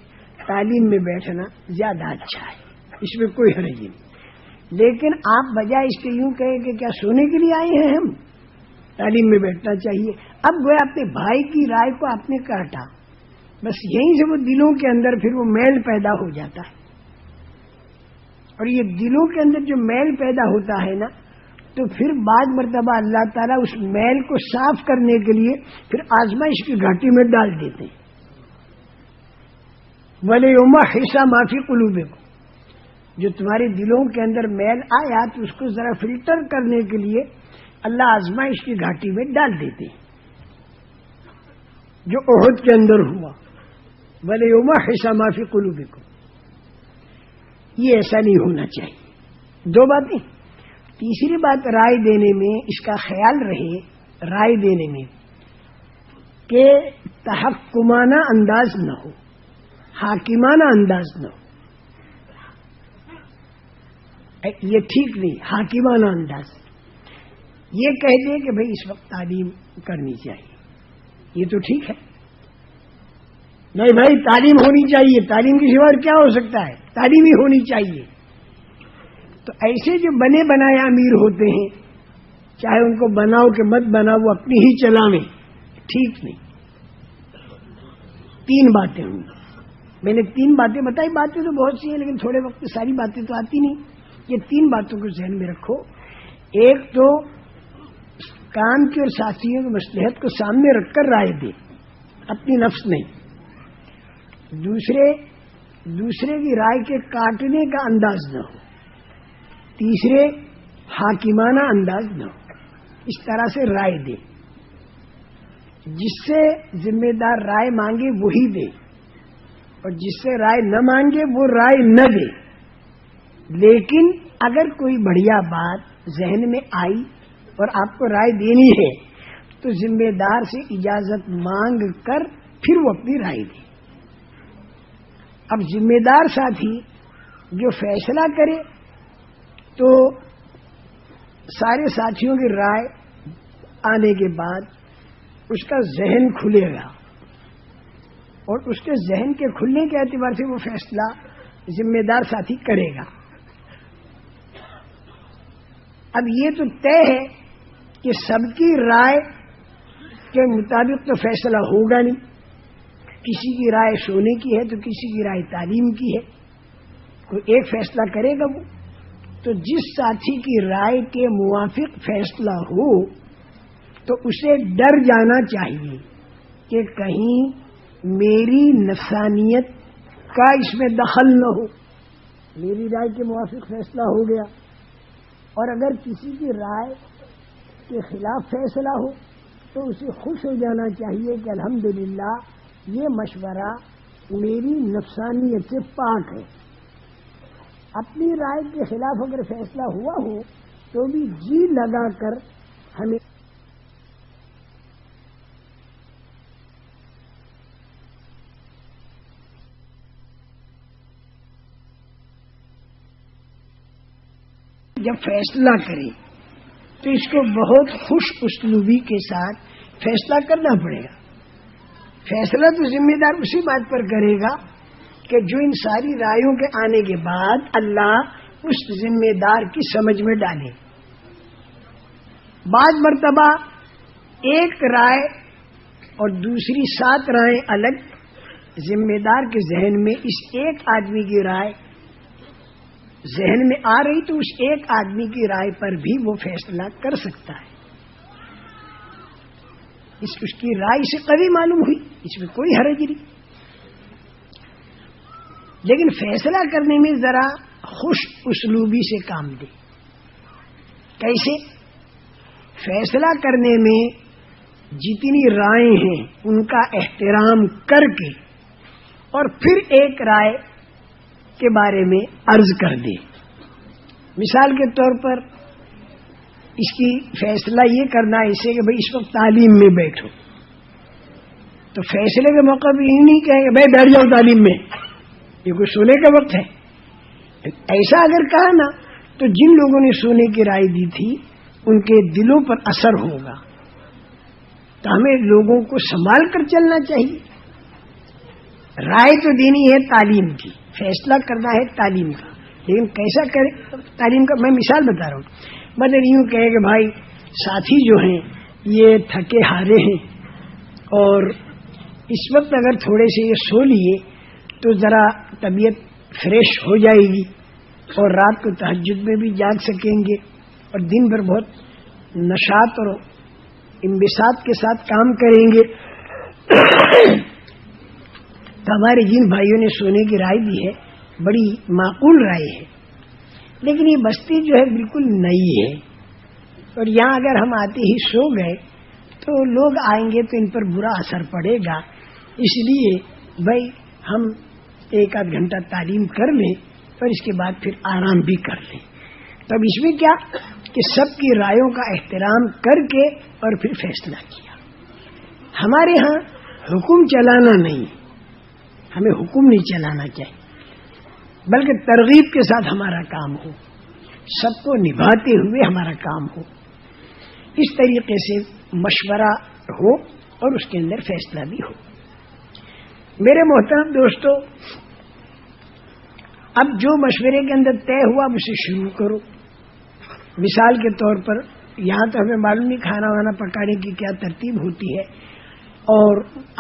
تعلیم میں بیٹھنا زیادہ اچھا ہے، اس میں کوئی حرج نہیں۔ لیکن آپ بجائے اس کے یوں کہیں کہ کیا سونے کے لیے آئے ہیں ہم، تعلیم میں بیٹھنا چاہیے، اب گویا اپنے بھائی کی رائے کو آپ نے کاٹا، بس یہیں سے وہ دلوں کے اندر پھر وہ میل پیدا ہو جاتا ہے، اور یہ دلوں کے اندر جو میل پیدا ہوتا ہے نا، تو پھر بعد مرتبہ اللہ تعالیٰ اس میل کو صاف کرنے کے لیے پھر آزمائش کی گھاٹی میں ڈال دیتے ہیں۔ وَلْيَوْمَ حِسَّ مَا فِي قُلُوبِكُمْ، جو تمہارے دلوں کے اندر میل آیا تو اس کو ذرا فلٹر کرنے کے لیے اللہ آزمائش کی گھاٹی میں ڈال دیتے ہیں، جو احد کے اندر ہوا۔ وَلْيَوْمَ حِسَّ مَا فِي قُلُوبِكُمْ، یہ ایسا نہیں ہونا چاہیے۔ دو باتیں۔ تیسری بات رائے دینے میں اس کا خیال رہے، رائے دینے میں کہ تحکمانہ انداز نہ ہو، حاکمانہ انداز نہ ہو، یہ ٹھیک نہیں۔ حاکمانہ انداز یہ کہہ دے کہ بھئی اس وقت تعلیم کرنی چاہیے، یہ تو ٹھیک ہے، نہیں بھائی تعلیم ہونی چاہیے، تعلیم کی سوا کیا ہو سکتا ہے، تعلیم ہی ہونی چاہیے۔ تو ایسے جو بنے بنائے امیر ہوتے ہیں، چاہے ان کو بناؤ کہ مت بناؤ، وہ اپنی ہی چلاویں، ٹھیک نہیں۔ تین باتیں ہوں، میں نے تین باتیں بتائی، باتیں تو بہت سی ہیں لیکن تھوڑے وقت میں ساری باتیں تو آتی نہیں، یہ تین باتوں کو ذہن میں رکھو۔ ایک تو کام کی اور ساتھیوں کی مصلحت کو سامنے رکھ کر رائے دے، اپنی نفس نہیں۔ دوسرے کی رائے کے کاٹنے کا انداز نہ ہو۔ تیسرے حاکمانہ انداز نہ ہو، اس طرح سے رائے دے، جس سے ذمہ دار رائے مانگے وہی دے، اور جس سے رائے نہ مانگے وہ رائے نہ دے۔ لیکن اگر کوئی بڑھیا بات ذہن میں آئی اور آپ کو رائے دینی ہے تو ذمہ دار سے اجازت مانگ کر پھر وہ اپنی رائے دے۔ اب ذمہ دار ساتھی جو فیصلہ کرے تو سارے ساتھیوں کی رائے آنے کے بعد اس کا ذہن کھلے گا، اور اس کے ذہن کے کھلنے کے اعتبار سے وہ فیصلہ ذمہ دار ساتھی کرے گا۔ اب یہ تو طے ہے کہ سب کی رائے کے مطابق تو فیصلہ ہوگا نہیں. کسی کی رائے سونے کی ہے تو کسی کی رائے تعلیم کی ہے. کوئی ایک فیصلہ کرے گا وہ. تو جس ساتھی کی رائے کے موافق فیصلہ ہو تو اسے ڈر جانا چاہیے کہ کہیں میری نفسانیت کا اس میں دخل نہ ہو. میری رائے کے موافق فیصلہ ہو گیا اور اگر کسی کی رائے کے خلاف فیصلہ ہو تو اسے خوش ہو جانا چاہیے کہ الحمدللہ یہ مشورہ میری نفسانیت سے پاک ہے. اپنی رائے کے خلاف اگر فیصلہ ہوا ہو تو بھی جی لگا کر ہمیں جب فیصلہ کرے تو اس کو بہت خوش اسلوبی کے ساتھ فیصلہ کرنا پڑے گا. فیصلہ تو ذمہ دار اسی بات پر کرے گا کہ جو ان ساری رائےوں کے آنے کے بعد اللہ اس ذمہ دار کی سمجھ میں ڈالے. بعض مرتبہ ایک رائے اور دوسری 7 رائے الگ ذمہ دار کے ذہن میں اس ایک آدمی کی رائے ذہن میں آ رہی تو اس ایک آدمی کی رائے پر بھی وہ فیصلہ کر سکتا ہے. اس کی رائے سے قوی معلوم ہوئی, اس میں کوئی حرج نہیں. لیکن فیصلہ کرنے میں ذرا خوش اسلوبی سے کام دے. کیسے؟ فیصلہ کرنے میں جتنی رائے ہیں ان کا احترام کر کے اور پھر ایک رائے کے بارے میں عرض کر دے. مثال کے طور پر اس کی فیصلہ یہ کرنا ایسے کہ بھئی اس وقت تعلیم میں بیٹھو, تو فیصلے کے موقع پہ یہ نہیں کہیں کہ بھائی بیٹھ جاؤ تعلیم میں, یہ کوئی سونے کا وقت ہے. ایسا اگر کہا نا تو جن لوگوں نے سونے کی رائے دی تھی ان کے دلوں پر اثر ہوگا. تو ہمیں لوگوں کو سنبھال کر چلنا چاہیے. رائے تو دینی ہے تعلیم کی, فیصلہ کرنا ہے تعلیم کا, لیکن کیسا کرے تعلیم کا؟ میں مثال بتا رہا ہوں. مطلب یوں کہے کہ بھائی ساتھی جو ہیں یہ تھکے ہارے ہیں اور اس وقت اگر تھوڑے سے یہ سو لیے تو ذرا طبیعت فریش ہو جائے گی اور رات کو تہجد میں بھی جاگ سکیں گے اور دن بھر بہت نشاط اور انبساط کے ساتھ کام کریں گے. تو ہمارے جن بھائیوں نے سونے کی رائے دی ہے بڑی معقول رائے ہے, لیکن یہ بستی جو ہے بالکل نئی ہے اور یہاں اگر ہم آتے ہی سو گئے تو لوگ آئیں گے تو ان پر برا اثر پڑے گا. اس لیے بھائی ہم 1-8 گھنٹہ تعلیم کر لیں اور اس کے بعد پھر آرام بھی کر لیں. تب اس میں کیا کہ سب کی رائےوں کا احترام کر کے اور پھر فیصلہ کیا. ہمارے ہاں حکم چلانا نہیں, ہمیں حکم نہیں چلانا چاہیے بلکہ ترغیب کے ساتھ ہمارا کام ہو, سب کو نبھاتے ہوئے ہمارا کام ہو. اس طریقے سے مشورہ ہو اور اس کے اندر فیصلہ بھی ہو. میرے محترم دوستو, اب جو مشورے کے اندر طے ہوا اب اسے شروع کرو. مثال کے طور پر یہاں تو ہمیں معلوم نہیں کھانا وانا پکانے کی کیا ترتیب ہوتی ہے, اور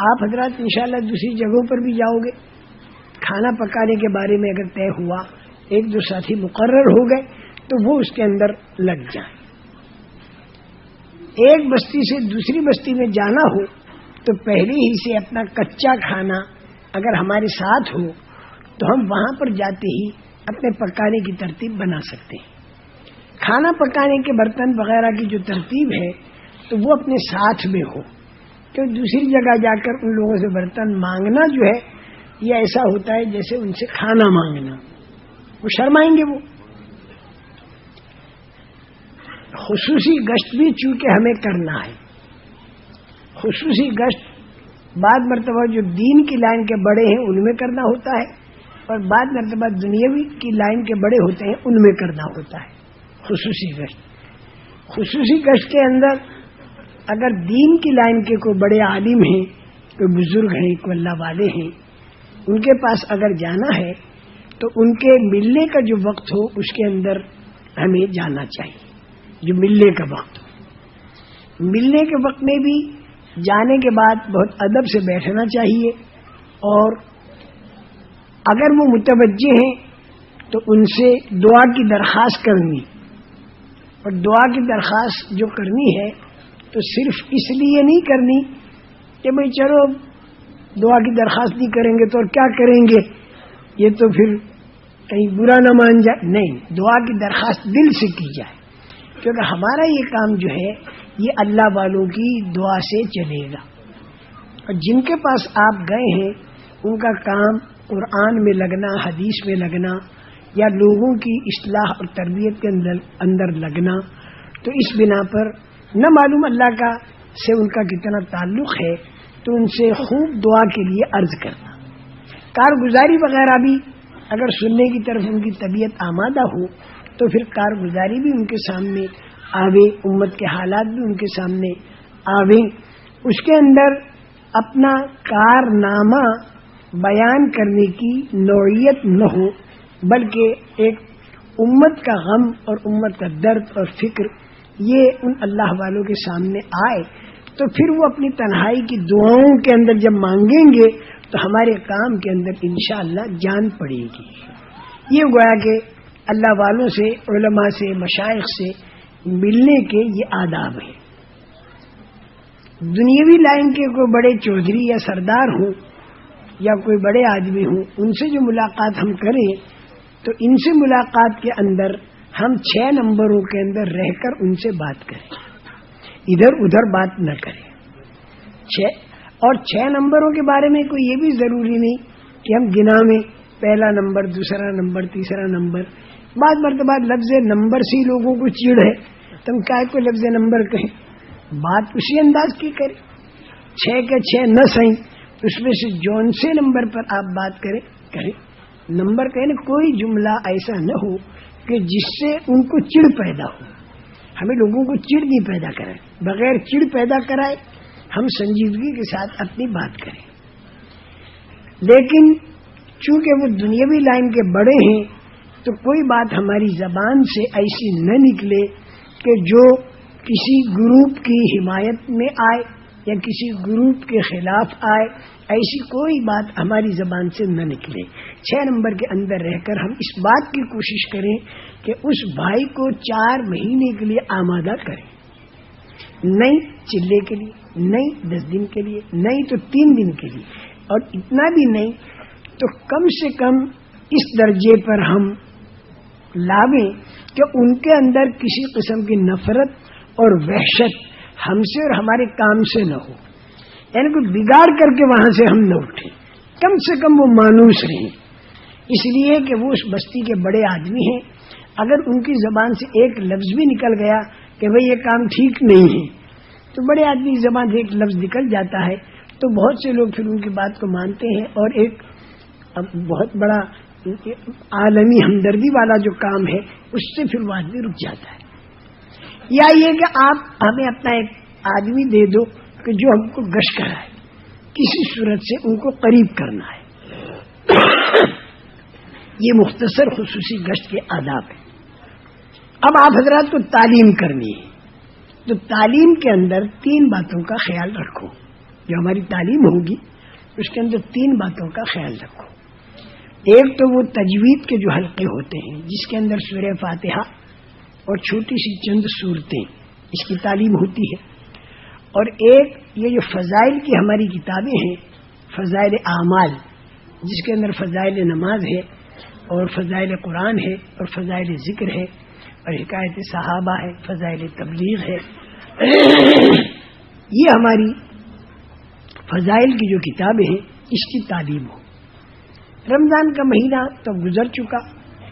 آپ حضرات انشاءاللہ دوسری جگہوں پر بھی جاؤ گے. کھانا پکانے کے بارے میں اگر طے ہوا, 1-2 ساتھی مقرر ہو گئے تو وہ اس کے اندر لگ جائیں. ایک بستی سے دوسری بستی میں جانا ہو تو پہلے ہی سے اپنا کچا کھانا اگر ہمارے ساتھ ہو تو ہم وہاں پر جاتے ہی اپنے پکانے کی ترتیب بنا سکتے ہیں. کھانا پکانے کے برتن وغیرہ کی جو ترتیب ہے تو وہ اپنے ساتھ میں ہو, کہ دوسری جگہ جا کر ان لوگوں سے برتن مانگنا جو ہے یہ ایسا ہوتا ہے جیسے ان سے کھانا مانگنا, وہ شرمائیں گے. وہ خصوصی گشت بھی چونکہ ہمیں کرنا ہے. خصوصی گشت بعض مرتبہ جو دین کی لائن کے بڑے ہیں ان میں کرنا ہوتا ہے اور بعض مرتبہ دنیاوی کی لائن کے بڑے ہوتے ہیں ان میں کرنا ہوتا ہے. خصوصی گشت کے اندر اگر دین کی لائن کے کوئی بڑے عالم ہیں, کوئی بزرگ ہیں, کوئی اللہ والے ہیں, ان کے پاس اگر جانا ہے تو ان کے ملنے کا جو وقت ہو اس کے اندر ہمیں جانا چاہیے. جو ملنے کا وقت ہو, ملنے کے وقت میں بھی جانے کے بعد بہت ادب سے بیٹھنا چاہیے، اور اگر وہ متوجہ ہیں تو ان سے دعا کی درخواست کرنی، اور دعا کی درخواست جو کرنی ہے تو صرف اس لیے نہیں کرنی کہ بھئی چلو دعا کی درخواست نہیں کریں گے تو اور کیا کریں گے، یہ تو پھر کہیں برا نہ مان جائے. نہیں، دعا کی درخواست دل سے کی جائے، کیونکہ ہمارا یہ کام جو ہے یہ اللہ والوں کی دعا سے چلے گا. اور جن کے پاس آپ گئے ہیں ان کا کام قرآن میں لگنا، حدیث میں لگنا، یا لوگوں کی اصلاح اور تربیت کے اندر لگنا، تو اس بنا پر نہ معلوم اللہ کا سے ان کا کتنا تعلق ہے، تو ان سے خوب دعا کے لیے عرض کرنا. کارگزاری وغیرہ بھی اگر سننے کی طرف ان کی طبیعت آمادہ ہو تو پھر کارگزاری بھی ان کے سامنے آوے، امت کے حالات بھی ان کے سامنے آوے. اس کے اندر اپنا کارنامہ بیان کرنے کی نوعیت نہ ہو، بلکہ ایک امت کا غم اور امت کا درد اور فکر یہ ان اللہ والوں کے سامنے آئے، تو پھر وہ اپنی تنہائی کی دعاؤں کے اندر جب مانگیں گے تو ہمارے کام کے اندر انشاءاللہ جان پڑے گی. یہ گویا کہ اللہ والوں سے، علماء سے، مشائخ سے ملنے کے یہ آداب ہیں. دنیاوی لائن کے کوئی بڑے چودھری یا سردار ہوں یا کوئی بڑے آدمی ہوں، ان سے جو ملاقات ہم کریں تو ان سے ملاقات کے اندر ہم 6 نمبروں کے اندر رہ کر ان سے بات کریں، ادھر ادھر بات نہ کریں. 6 نمبروں کے بارے میں کوئی یہ بھی ضروری نہیں کہ ہم گنا میں پہلا نمبر، دوسرا نمبر، تیسرا نمبر. بعض مرتبہ لفظ نمبر سے لوگوں کو چڑ ہے، تم کیا کو لفظ نمبر کہیں، بات اسی انداز کی کریں. 6 کے 6 نہ صحیح، اس میں سے جون سے نمبر پر آپ بات کریں. نمبر کہیں کوئی جملہ ایسا نہ ہو کہ جس سے ان کو چڑ پیدا ہو. ہمیں لوگوں کو چڑ نہیں پیدا کرائے، بغیر چڑ پیدا کرائے ہم سنجیدگی کے ساتھ اپنی بات کریں. لیکن چونکہ وہ دنیاوی لائن کے بڑے ہیں تو کوئی بات ہماری زبان سے ایسی نہ نکلے کہ جو کسی گروپ کی حمایت میں آئے یا کسی گروپ کے خلاف آئے، ایسی کوئی بات ہماری زبان سے نہ نکلے. 6 نمبر کے اندر رہ کر ہم اس بات کی کوشش کریں کہ اس بھائی کو 4 مہینے کے لیے آمادہ کریں، نہیں چلے کے لیے، نہیں 10 دن کے لیے، نہیں تو 3 دن کے لیے، اور اتنا بھی نہیں تو کم سے کم اس درجے پر ہم لاویں کہ ان کے اندر کسی قسم کی نفرت اور وحشت ہم سے اور ہمارے کام سے نہ ہو. یعنی کوئی بگاڑ کر کے وہاں سے ہم نہ اٹھیں، کم سے کم وہ مانوس رہیں، اس لیے کہ وہ اس بستی کے بڑے آدمی ہیں. اگر ان کی زبان سے ایک لفظ بھی نکل گیا کہ بھئی یہ کام ٹھیک نہیں ہے، تو بڑے آدمی کی زبان سے ایک لفظ نکل جاتا ہے تو بہت سے لوگ پھر ان کی بات کو مانتے ہیں، اور ایک بہت بڑا عالمی ہمدردی والا جو کام ہے اس سے پھر وہ آدمی رک جاتا ہے. یا یہ کہ آپ ہمیں اپنا ایک آدمی دے دو کہ جو ہم کو گشت کرائے، کسی صورت سے ان کو قریب کرنا ہے. یہ مختصر خصوصی گشت کے آداب ہیں. اب آپ حضرات کو تعلیم کرنی ہے تو تعلیم کے اندر 3 باتوں کا خیال رکھو. جو ہماری تعلیم ہوگی اس کے اندر 3 باتوں کا خیال رکھو. ایک تو وہ تجوید کے جو حلقے ہوتے ہیں جس کے اندر سورہ فاتحہ اور چھوٹی سی چند صورتیں، اس کی تعلیم ہوتی ہے. اور ایک یہ جو فضائل کی ہماری کتابیں ہیں، فضائل اعمال، جس کے اندر فضائل نماز ہے اور فضائل قرآن ہے اور فضائل ذکر ہے اور حکایت صحابہ ہے، فضائل تبلیغ ہے. یہ ہماری فضائل کی جو کتابیں ہیں اس کی تعلیم ہو. رمضان کا مہینہ تو گزر چکا،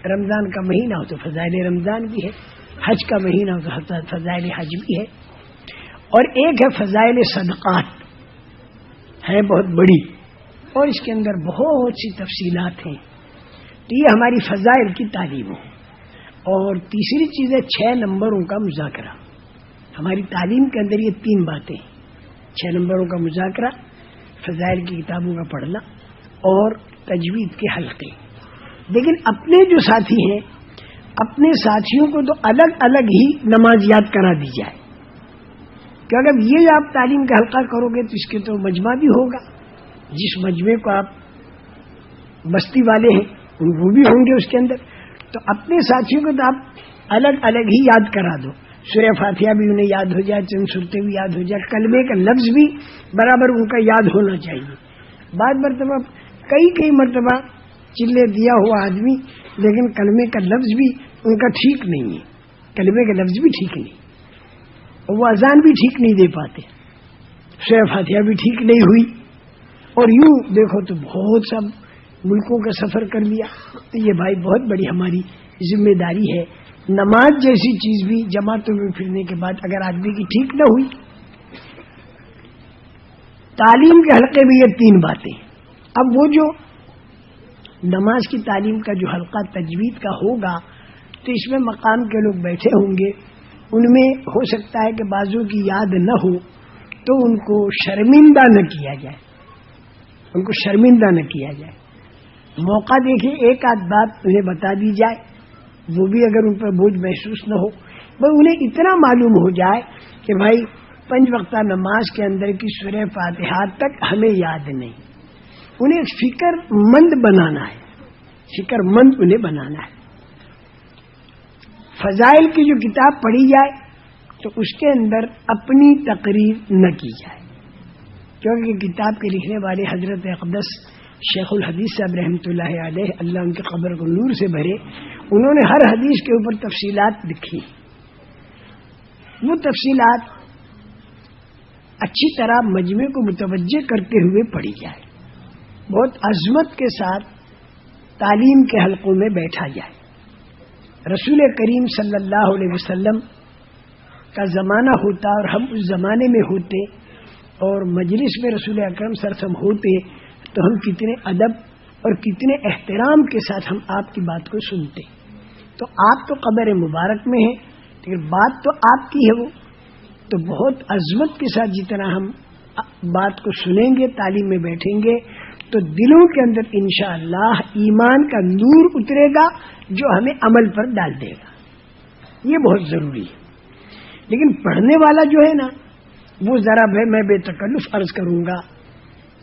رمضان کا مہینہ ہو تو فضائل رمضان بھی ہے، حج کا مہینہ ہو تو فضائل حج بھی ہے. اور ایک ہے فضائل صدقات، ہے بہت بڑی اور اس کے اندر بہت سی تفصیلات ہیں. تو یہ ہماری فضائل کی تعلیم ہو. اور تیسری چیز ہے 6 نمبروں کا مذاکرہ. ہماری تعلیم کے اندر یہ 3 باتیں، 6 نمبروں کا مذاکرہ، فضائل کی کتابوں کا پڑھنا اور تجوید کے حلقے. لیکن اپنے جو ساتھی ہیں، اپنے ساتھیوں کو تو الگ الگ ہی نماز یاد کرا دی جائے. کہ اگر یہ آپ تعلیم کا حلقہ کرو گے تو اس کے تو مجمع بھی ہوگا، جس مجمع کو آپ بستی والے ہیں وہ بھی ہوں گے اس کے اندر، تو اپنے ساتھیوں کو تو آپ الگ الگ ہی یاد کرا دو، سورہ فاتحہ بھی انہیں یاد ہو جائے، چند صورتیں بھی یاد ہو جائے، کلمے کا لفظ بھی برابر ان کا یاد ہونا چاہیے۔ بعض مرتبہ کئی مرتبہ چلے دیا ہوا آدمی لیکن کلمے کا لفظ بھی ان کا ٹھیک نہیں ہے، کلمے کا لفظ بھی ٹھیک نہیں، وہ اذان بھی ٹھیک نہیں دے پاتے، سورہ فاتحہ بھی ٹھیک نہیں ہوئی، اور یوں دیکھو تو بہت سب ملکوں کا سفر کر لیا۔ تو یہ بھائی بہت بڑی ہماری ذمہ داری ہے، نماز جیسی چیز بھی جماعتوں میں پھرنے کے بعد اگر آدمی کی ٹھیک نہ ہوئی۔ تعلیم کے حلقے میں یہ 3 باتیں۔ اب وہ جو نماز کی تعلیم کا جو حلقہ تجوید کا ہوگا تو اس میں مقام کے لوگ بیٹھے ہوں گے، ان میں ہو سکتا ہے کہ بعضوں کی یاد نہ ہو تو ان کو شرمندہ نہ کیا جائے، ان کو شرمندہ نہ کیا جائے، موقع دیکھیں ایک آدھ بات انہیں بتا دی جائے، وہ بھی اگر ان پر بوجھ محسوس نہ ہو، بھائی انہیں اتنا معلوم ہو جائے کہ بھائی 5 وقتہ نماز کے اندر کی سورہ فاتحہ تک ہمیں یاد نہیں، انہیں فکر مند بنانا ہے، فکر مند انہیں بنانا ہے۔ فضائل کی جو کتاب پڑھی جائے تو اس کے اندر اپنی تقریر نہ کی جائے، کیونکہ کتاب کے لکھنے والے حضرت اقدس شیخ الحدیث صاحب رحمۃ اللہ علیہ، اللہ ان کی قبر کو نور سے بھرے، انہوں نے ہر حدیث کے اوپر تفصیلات لکھی، وہ تفصیلات اچھی طرح مجمع کو متوجہ کرتے ہوئے پڑھی جائے، بہت عظمت کے ساتھ تعلیم کے حلقوں میں بیٹھا جائے۔ رسول کریم صلی اللہ علیہ وسلم کا زمانہ ہوتا اور ہم اس زمانے میں ہوتے اور مجلس میں رسول اکرم صلی اللہ علیہ وسلم ہوتے تو ہم کتنے ادب اور کتنے احترام کے ساتھ ہم آپ کی بات کو سنتے۔ تو آپ تو قبر مبارک میں ہیں لیکن بات تو آپ کی ہے، وہ تو بہت عظمت کے ساتھ جتنا ہم بات کو سنیں گے، تعلیم میں بیٹھیں گے تو دلوں کے اندر انشاءاللہ ایمان کا نور اترے گا جو ہمیں عمل پر ڈال دے گا، یہ بہت ضروری ہے۔ لیکن پڑھنے والا جو ہے نا وہ ذرا میں بے تکلف عرض کروں گا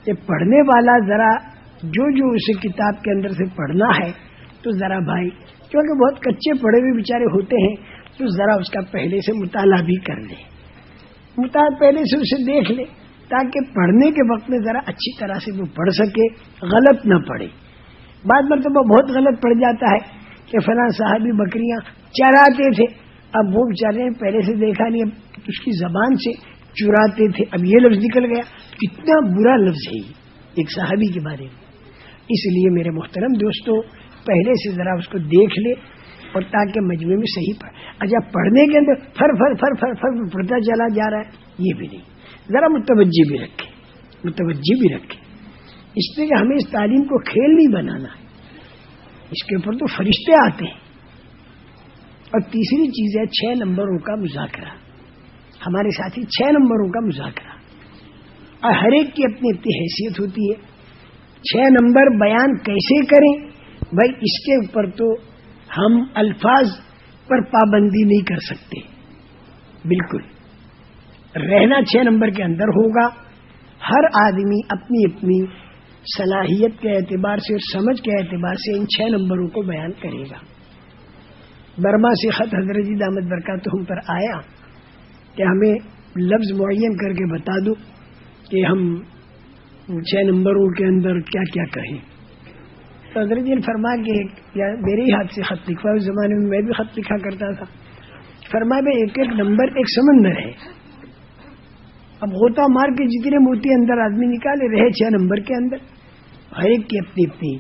کہ پڑھنے والا ذرا جو اسے کتاب کے اندر سے پڑھنا ہے تو ذرا بھائی، کیونکہ بہت کچے پڑھے ہوئے بیچارے ہوتے ہیں، تو ذرا اس کا پہلے سے مطالعہ بھی کر لے، پہلے سے اسے دیکھ لے تاکہ پڑھنے کے وقت میں ذرا اچھی طرح سے وہ پڑھ سکے، غلط نہ پڑھے۔ بعض مرتبہ بہت غلط پڑ جاتا ہے کہ فلاں صاحبی بکریاں چراتے تھے، اب وہ بیچارے پہلے سے دیکھا نہیں، اب اس کی زبان سے چراتے تھے، اب یہ لفظ نکل گیا، کتنا برا لفظ ہے یہ ایک صحابی کے بارے میں۔ اس لیے میرے محترم دوستو پہلے سے ذرا اس کو دیکھ لے اور تاکہ مجمع میں صحیح پڑھ، اچھا پڑھنے کے اندر فر فر فر فر فر پڑھتا چلا جا رہا ہے، یہ بھی نہیں، ذرا متوجہ بھی رکھے، اس لیے کہ ہمیں اس تعلیم کو کھیل نہیں بنانا ہے، اس کے اوپر تو فرشتے آتے ہیں۔ اور تیسری چیز ہے 6 نمبروں کا مذاکرہ، ہمارے ساتھی 6 نمبروں کا مذاکرہ، اور ہر ایک کی اپنی اپنی حیثیت ہوتی ہے۔ 6 نمبر بیان کیسے کریں بھائی، اس کے اوپر تو ہم الفاظ پر پابندی نہیں کر سکتے، بالکل رہنا 6 نمبر کے اندر ہوگا، ہر آدمی اپنی اپنی صلاحیت کے اعتبار سے اور سمجھ کے اعتبار سے ان 6 نمبروں کو بیان کرے گا۔ برما سے خط حضرت جی دامت برکاتہم پر آیا کہ ہمیں لفظ معین کر کے بتا دو کہ ہم 6 نمبروں کے اندر کیا کیا کہیں، تو حضرت جی نے فرمایا کہ میرے ہی ہاتھ سے خط لکھوا، اس زمانے میں بھی خط لکھا کرتا تھا، فرمایا بھائی ایک ایک نمبر ایک سمندر ہے، اب غوطہ مار کے جتنے موتی اندر آدمی نکالے رہے 6 نمبر کے اندر، ہر ایک کی اپنی اپنی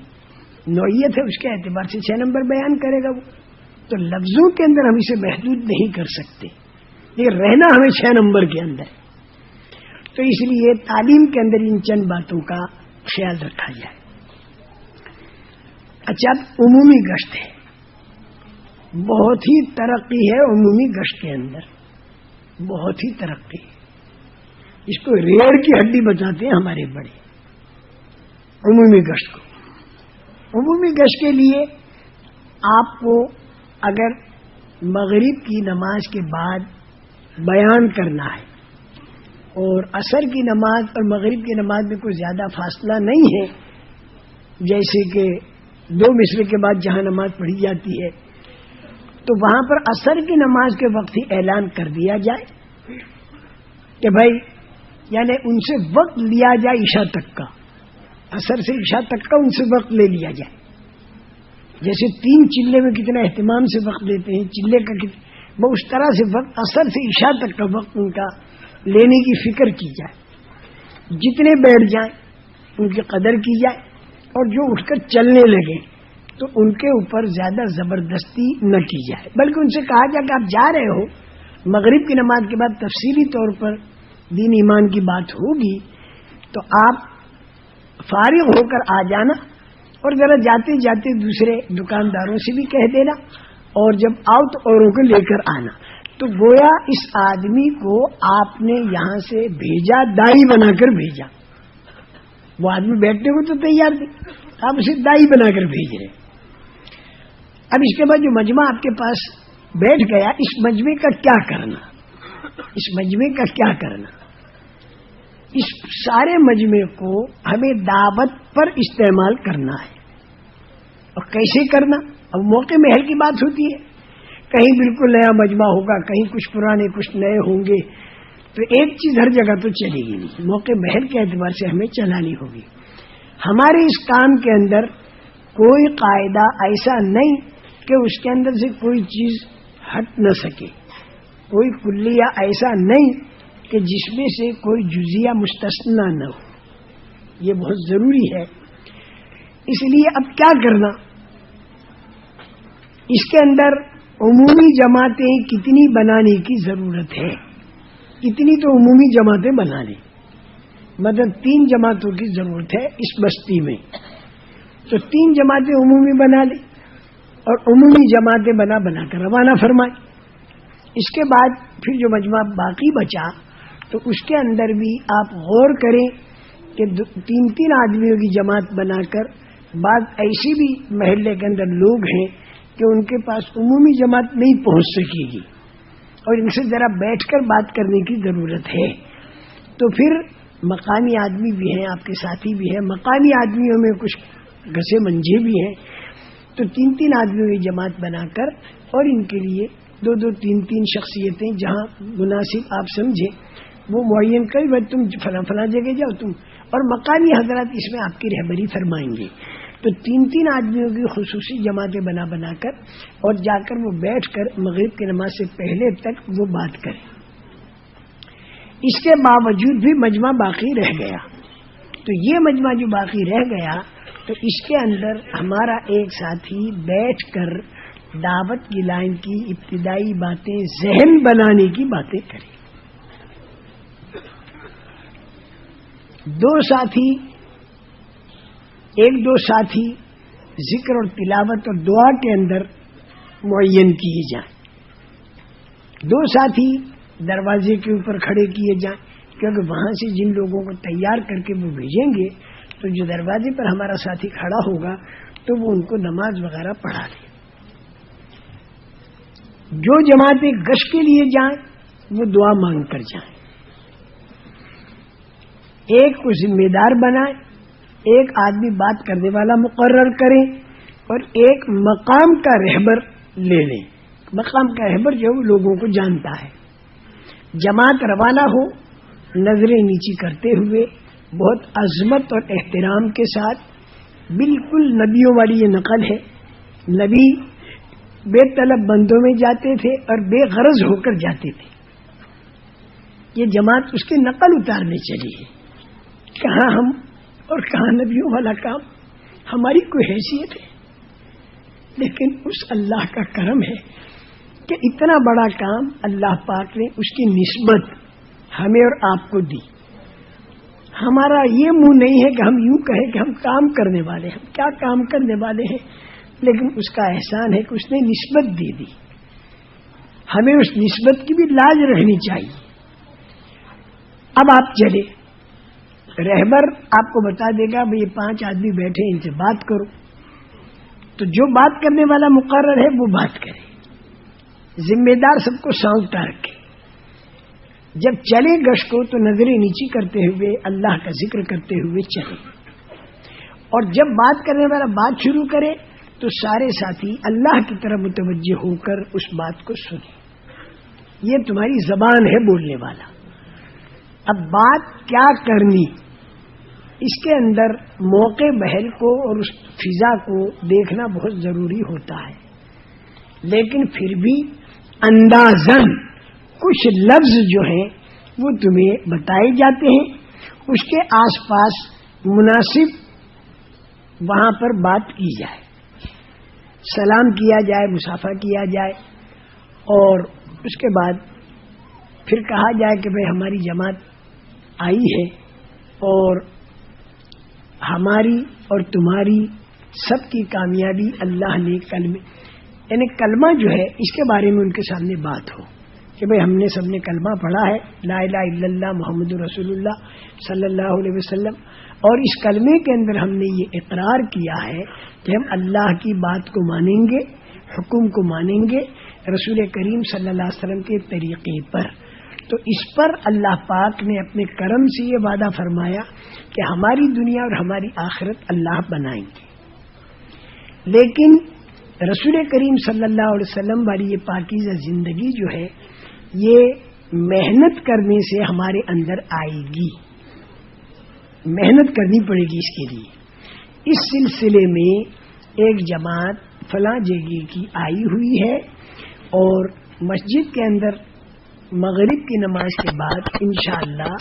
نوعیت ہے، اس کے اعتبار سے 6 نمبر بیان کرے گا وہ، تو لفظوں کے اندر ہم اسے محدود نہیں کر سکتے، لیکن رہنا ہمیں 6 نمبر کے اندر، تو اس لیے تعلیم کے اندر ان چند باتوں کا خیال رکھا جائے۔ اچھا اب عمومی گشت ہے، بہت ہی ترقی ہے عمومی گشت کے اندر، بہت ہی ترقی ہے، اس کو ریڑھ کی ہڈی بتاتے ہیں ہمارے بڑے، عمومی گشت کو۔ عمومی گشت کے لیے آپ کو اگر مغرب کی نماز کے بعد بیان کرنا ہے اور عصر کی نماز اور مغرب کی نماز میں کوئی زیادہ فاصلہ نہیں ہے، جیسے کہ 2 مصرے کے بعد جہاں نماز پڑھی جاتی ہے، تو وہاں پر عصر کی نماز کے وقت ہی اعلان کر دیا جائے کہ بھائی، یعنی ان سے وقت لیا جائے عشاء تک کا، عصر سے عشاء تک کا ان سے وقت لے لیا جائے. جیسے 3 چلے میں کتنا اہتمام سے وقت لیتے ہیں، چلے کا وہ اس طرح سے وقت عصر سے عشاء تک کا وقت ان کا لینے کی فکر کی جائے. جتنے بیٹھ جائیں ان کی قدر کی جائے، اور جو اٹھ کر چلنے لگے تو ان کے اوپر زیادہ زبردستی نہ کی جائے، بلکہ ان سے کہا جائے کہ آپ جا رہے ہو، مغرب کی نماز کے بعد تفصیلی طور پر دین ایمان کی بات ہوگی، تو آپ فارغ ہو کر آ جانا، اور ذرا جاتے جاتے دوسرے دکانداروں سے بھی کہہ دینا، اور جب آؤ تو اوروں کو لے کر آنا. تو گویا اس آدمی کو آپ نے یہاں سے بھیجا، دائی بنا کر بھیجا. وہ آدمی بیٹھنے کو تو تیار تھے، آپ اسے دائی بنا کر بھیج رہے. اب اس کے بعد جو مجمع آپ کے پاس بیٹھ گیا، اس مجمع کا کیا کرنا، اس مجمع کا کیا کرنا؟ اس سارے مجمع کو ہمیں دعوت پر استعمال کرنا ہے. اور کیسے کرنا؟ اب موقع محل کی بات ہوتی ہے، کہیں بالکل نیا مجمع ہوگا، کہیں کچھ پرانے کچھ نئے ہوں گے، تو ایک چیز ہر جگہ تو چلے گی نہیں. موقع محل کے اعتبار سے ہمیں چلانی ہوگی. ہمارے اس کام کے اندر کوئی قاعدہ ایسا نہیں کہ اس کے اندر سے کوئی چیز ہٹ نہ سکے، کوئی کلیہ ایسا نہیں کہ جس میں سے کوئی جزیہ مستثنی نہ ہو. یہ بہت ضروری ہے. اس لیے اب کیا کرنا، اس کے اندر عمومی جماعتیں کتنی بنانے کی ضرورت ہے؟ اتنی تو عمومی جماعتیں بنا لیں، مطلب 3 جماعتوں کی ضرورت ہے اس بستی میں، تو 3 جماعتیں عمومی بنا لیں اور عمومی جماعتیں بنا کر روانہ فرمائیں. اس کے بعد پھر جو مجمع باقی بچا تو اس کے اندر بھی آپ غور کریں کہ 3 آدمیوں کی جماعت بنا کر، بعض ایسی بھی محلے کے اندر لوگ ہیں کہ ان کے پاس عمومی جماعت نہیں پہنچ سکے گی، اور ان سے ذرا بیٹھ کر بات کرنے کی ضرورت ہے. تو پھر مقامی آدمی بھی ہیں، آپ کے ساتھی بھی ہیں، مقامی آدمیوں میں کچھ گھسے منجھے بھی ہیں، تو 3 آدمیوں کی جماعت بنا کر، اور ان کے لیے 2 3 شخصیتیں جہاں مناسب آپ سمجھیں وہ معین کر، بھائی تم فلاں جگہ جاؤ تم، اور مقامی حضرات اس میں آپ کی رہبری فرمائیں گے. تو 3 آدمیوں کی خصوصی جماعتیں بنا کر، اور جا کر وہ بیٹھ کر مغرب کی نماز سے پہلے تک وہ بات کریں. اس کے باوجود بھی مجمع باقی رہ گیا، تو یہ مجمع جو باقی رہ گیا تو اس کے اندر ہمارا ایک ساتھی بیٹھ کر دعوت کی لائن کی ابتدائی باتیں، ذہن بنانے کی باتیں کریں. 2 ساتھی، 1-2 ساتھی ذکر اور تلاوت اور دعا کے اندر معین کیے جائیں. 2 ساتھی دروازے کے اوپر کھڑے کیے جائیں، کیونکہ وہاں سے جن لوگوں کو تیار کر کے وہ بھیجیں گے تو جو دروازے پر ہمارا ساتھی کھڑا ہوگا تو وہ ان کو نماز وغیرہ پڑھا لے. جو جماعتیں گشت کے لیے جائیں وہ دعا مانگ کر جائیں. ایک کو ذمہ دار بنائیں، ایک آدمی بات کرنے والا مقرر کریں، اور ایک مقام کا رہبر لے لیں. مقام کا رہبر جو لوگوں کو جانتا ہے. جماعت روانہ ہو نظریں نیچی کرتے ہوئے، بہت عظمت اور احترام کے ساتھ. بالکل نبیوں والی یہ نقل ہے، نبی بے طلب بندوں میں جاتے تھے اور بے غرض ہو کر جاتے تھے. یہ جماعت اس کی نقل اتارنے چلی ہے. کہاں ہم اور کہاں نبیوں والا کام، ہماری کوئی حیثیت ہے، لیکن اس اللہ کا کرم ہے کہ اتنا بڑا کام اللہ پاک نے اس کی نسبت ہمیں اور آپ کو دی. ہمارا یہ منہ نہیں ہے کہ ہم یوں کہیں کہ ہم کام کرنے والے ہیں. ہم کیا کام کرنے والے ہیں، لیکن اس کا احسان ہے کہ اس نے نسبت دے دی. ہمیں اس نسبت کی بھی لاج رہنی چاہیے. اب آپ چلے، رہبر آپ کو بتا دے گا بھئی یہ 5 آدمی بیٹھے ان سے بات کرو، تو جو بات کرنے والا مقرر ہے وہ بات کرے. ذمہ دار سب کو سونپتا رکھے. جب چلے گشت کو تو نظریں نیچی کرتے ہوئے اللہ کا ذکر کرتے ہوئے چلے، اور جب بات کرنے والا بات شروع کرے تو سارے ساتھی اللہ کی طرف متوجہ ہو کر اس بات کو سنیں۔ یہ تمہاری زبان ہے بولنے والا۔ اب بات کیا کرنی، اس کے اندر موقع بحل کو اور اس فضا کو دیکھنا بہت ضروری ہوتا ہے، لیکن پھر بھی اندازاً کچھ لفظ جو ہیں وہ تمہیں بتائے جاتے ہیں، اس کے آس پاس مناسب وہاں پر بات کی جائے، سلام کیا جائے، مصافحہ کیا جائے، اور اس کے بعد پھر کہا جائے کہ بھئی ہماری جماعت آئی ہے اور ہماری اور تمہاری سب کی کامیابی اللہ نے کلمے، یعنی کلمہ جو ہے اس کے بارے میں ان کے سامنے بات ہو کہ بھئی ہم نے سب نے کلمہ پڑھا ہے، لا الہ الا اللہ محمد رسول اللہ صلی اللہ علیہ وسلم، اور اس کلمے کے اندر ہم نے یہ اقرار کیا ہے کہ ہم اللہ کی بات کو مانیں گے، حکم کو مانیں گے رسول کریم صلی اللہ علیہ وسلم کے طریقے پر۔ تو اس پر اللہ پاک نے اپنے کرم سے یہ وعدہ فرمایا کہ ہماری دنیا اور ہماری آخرت اللہ بنائیں گے، لیکن رسول کریم صلی اللہ علیہ وسلم والی یہ پاکیزہ زندگی جو ہے یہ محنت کرنے سے ہمارے اندر آئے گی، محنت کرنی پڑے گی اس کے لیے۔ اس سلسلے میں ایک جماعت فلاں جگہ کی آئی ہوئی ہے اور مسجد کے اندر مغرب کی نماز کے بعد انشاءاللہ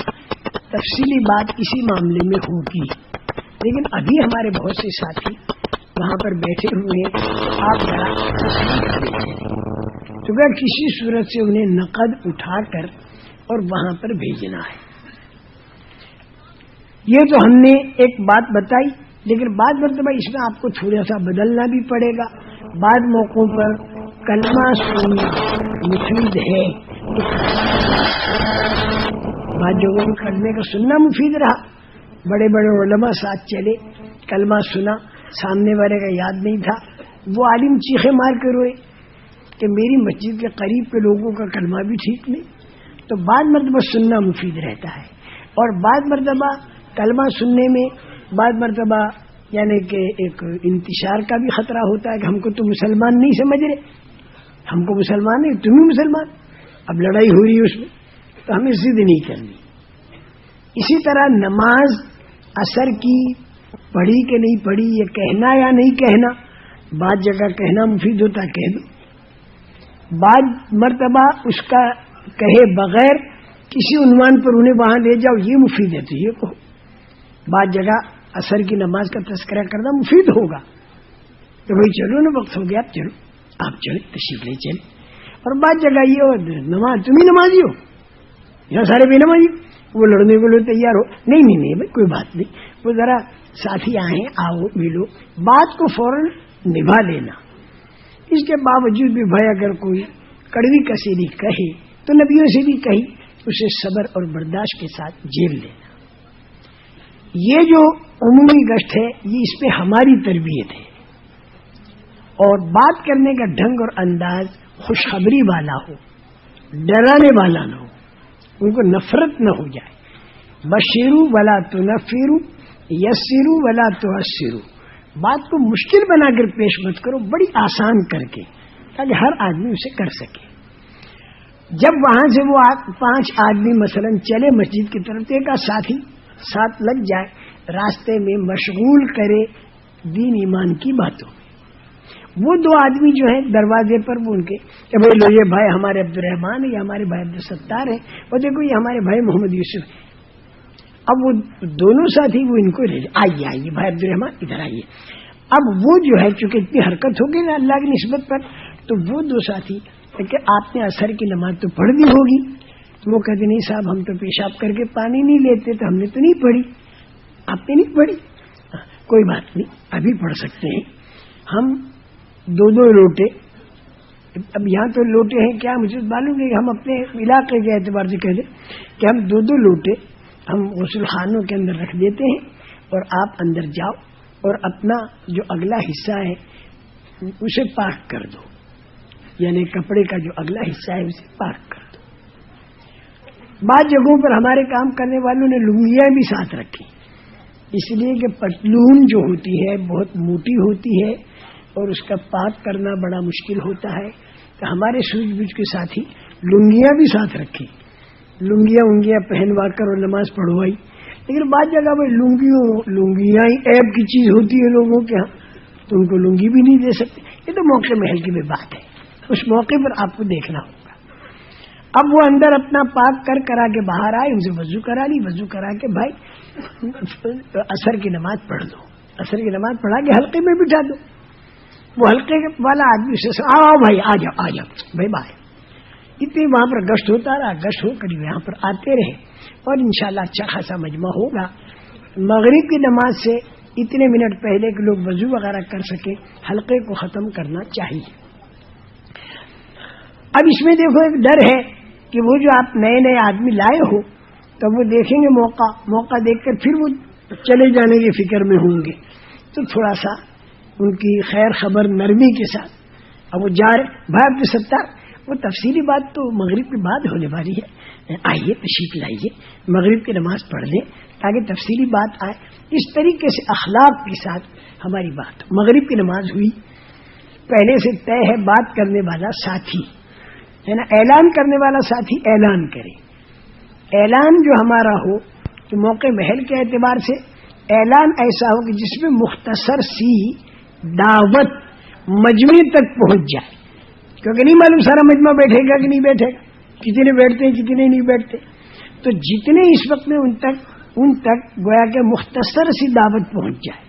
تفصیلی بات اسی معاملے میں ہوگی، لیکن ابھی ہمارے بہت سے ساتھی وہاں پر بیٹھے ہوئے ہیں، آپ ذرا تو اگر کسی صورت سے انہیں نقد اٹھا کر اور وہاں پر بھیجنا ہے۔ یہ تو ہم نے ایک بات بتائی، لیکن بعض مرتبہ اس میں آپ کو تھوڑا سا بدلنا بھی پڑے گا۔ بعض موقعوں پر کلمہ سننا مفید ہے، بعض جگہوں میں کلمے کا سننا مفید رہا، بڑے بڑے علماء ساتھ چلے، کلمہ سنا، سامنے والے کا یاد نہیں تھا، وہ عالم چیخے مار کے روئے کہ میری مسجد کے قریب کے لوگوں کا کلمہ بھی ٹھیک نہیں۔ تو بعض مرتبہ سننا مفید رہتا ہے، اور بعض مرتبہ کلمہ سننے میں بعض مرتبہ یعنی کہ ایک انتشار کا بھی خطرہ ہوتا ہے کہ ہم کو تو مسلمان نہیں سمجھ رہے، ہم کو مسلمان نہیں، تم ہی مسلمان، اب لڑائی ہو رہی ہے اس میں، تو ہمیں ضد نہیں کرنی۔ اسی طرح نماز عصر کی پڑھی کہ نہیں پڑھی، یہ کہنا یا نہیں کہنا، بعض جگہ کہنا مفید ہوتا ہے، کہہ دو، بعض مرتبہ اس کا کہے بغیر کسی عنوان پر انہیں وہاں لے جاؤ، یہ مفید ہے تو یہ کہو۔ بعض جگہ عصر کی نماز کا تذکرہ کرنا مفید ہوگا تو بھائی چلو نا، وقت ہو گیا، اب چلو، آپ چلے، تشریف لے چلے۔ اور بعض جگہ یہ ہو نماز تم ہی نمازی ہو، یہاں سارے بے نمازی، وہ لڑنے کے لیے تیار ہو، نہیں نہیں نہیں بھائی کوئی بات نہیں، وہ ذرا ساتھی آئیں، آؤ ملو، بات کو فوراً نبھا لینا۔ اس کے باوجود بھی بھائی اگر کوئی کڑوی کسیری کہے تو نبیوں سے بھی کہی، اسے صبر اور برداشت کے ساتھ جھیل لینا۔ یہ جو عمومی گشت ہے یہ اس پہ ہماری تربیت ہے، اور بات کرنے کا ڈھنگ اور انداز خوشخبری والا ہو، ڈرانے والا نہ ہو، ان کو نفرت نہ ہو جائے۔ بشیرو ولا تنفرو، یسرو ولا تعسرو، بات کو مشکل بنا کر پیش مت کرو، بڑی آسان کر کے، تاکہ ہر آدمی اسے کر سکے۔ جب وہاں سے وہ 5 آدمی مثلا چلے مسجد کی طرف، ایک ساتھی ساتھ لگ جائے، راستے میں مشغول کرے دین ایمان کی باتوں میں، وہ 2 آدمی جو ہیں دروازے پر وہ ان کے کہ بھائی لو یہ بھائی ہمارے عبد الرحمان ہے، یہ ہمارے بھائی عبد الستار ہے، وہ دیکھو یہ ہمارے بھائی محمد یوسف ہے۔ اب وہ دونوں ساتھی وہ ان کو لے آئیے آئیے بھائی عبد الرحمان ادھر آئیے۔ اب وہ جو ہے چونکہ اتنی حرکت ہو گئی نا اللہ کی نسبت پر، تو وہ 2 ساتھی کہ آپ نے عصر کی نماز تو پڑھ دی ہوگی، وہ کہتے نہیں صاحب ہم تو پیشاب کر کے پانی نہیں لیتے، تو ہم نے تو نہیں پڑھی۔ آپ نے نہیں پڑھی؟ کوئی بات نہیں، ابھی پڑھ سکتے ہیں ہم 2 لوٹے۔ اب یہاں تو لوٹے ہیں کیا مجھے معلوم نہیں، ہم اپنے علاقے کے اعتبار سے کہہ دیں کہ ہم 2 لوٹے ہم غسل خانوں کے اندر رکھ دیتے ہیں، اور آپ اندر جاؤ اور اپنا جو اگلا حصہ ہے اسے پاک کر دو، یعنی کپڑے کا جو اگلا حصہ ہے اسے پاک کر دو۔ بعض جگہوں پر ہمارے کام کرنے والوں نے لنگیاں بھی ساتھ رکھی، اس لیے کہ پتلون جو ہوتی ہے بہت موٹی ہوتی ہے اور اس کا پاک کرنا بڑا مشکل ہوتا ہے، تو ہمارے سوچ بوجھ کے ساتھی لنگیاں بھی ساتھ رکھی، لنگیاں پہنوا کر اور نماز پڑھوائی. لیکن بعض جگہ پر لنگیاں ہی عیب کی چیز ہوتی ہے لوگوں کے ہاں، تو ان کو لنگی بھی نہیں دے سکتے. یہ تو موقع محل کی بھی بات ہے، اس موقع پر آپ کو دیکھنا ہوگا. اب وہ اندر اپنا پاک کرا کے باہر آئے، ان سے وضو کرا لی، وضو کرا کے بھائی عصر کی نماز پڑھ دو، عصر کی نماز پڑھا کے حلقے میں بٹھا دو. وہ حلقے والا آدمی سے آؤ بھائی آ جاؤ بھائی باہر. اتنی وہاں پر گشت ہوتا رہا، گشت ہو کر یہاں پر آتے رہے اور انشاءاللہ اچھا خاصا مجمع ہوگا. مغرب کی نماز سے اتنے منٹ پہلے کہ لوگ وضو وغیرہ کر سکیں حلقے کو ختم کرنا چاہیے. اب اس میں دیکھو ایک ڈر ہے کہ وہ جو آپ نئے آدمی لائے ہو تو وہ دیکھیں گے موقع دیکھ کر پھر وہ چلے جانے کی فکر میں ہوں گے، تو تھوڑا سا ان کی خیر خبر نرمی کے ساتھ. اب وہ جا رہے بھائی عبد الستار، وہ تفصیلی بات تو مغرب کے بعد ہونے والی ہے، آئیے تشریف لائیے مغرب کی نماز پڑھ لیں تاکہ تفصیلی بات آئے. اس طریقے سے اخلاق کے ساتھ ہماری بات. مغرب کی نماز ہوئی، پہلے سے طے ہے بات کرنے والا ساتھی ہے نا، اعلان کرنے والا ساتھی اعلان کرے. اعلان جو ہمارا ہو تو موقع محل کے اعتبار سے اعلان ایسا ہو کہ جس میں مختصر سی دعوت مجمع تک پہنچ جائے، کیونکہ نہیں معلوم سارا مجمع بیٹھے گا کہ نہیں بیٹھے گا، کتنے بیٹھتے ہیں کتنے نہیں بیٹھتے. تو جتنے اس وقت میں ان تک گویا کہ مختصر سی دعوت پہنچ جائے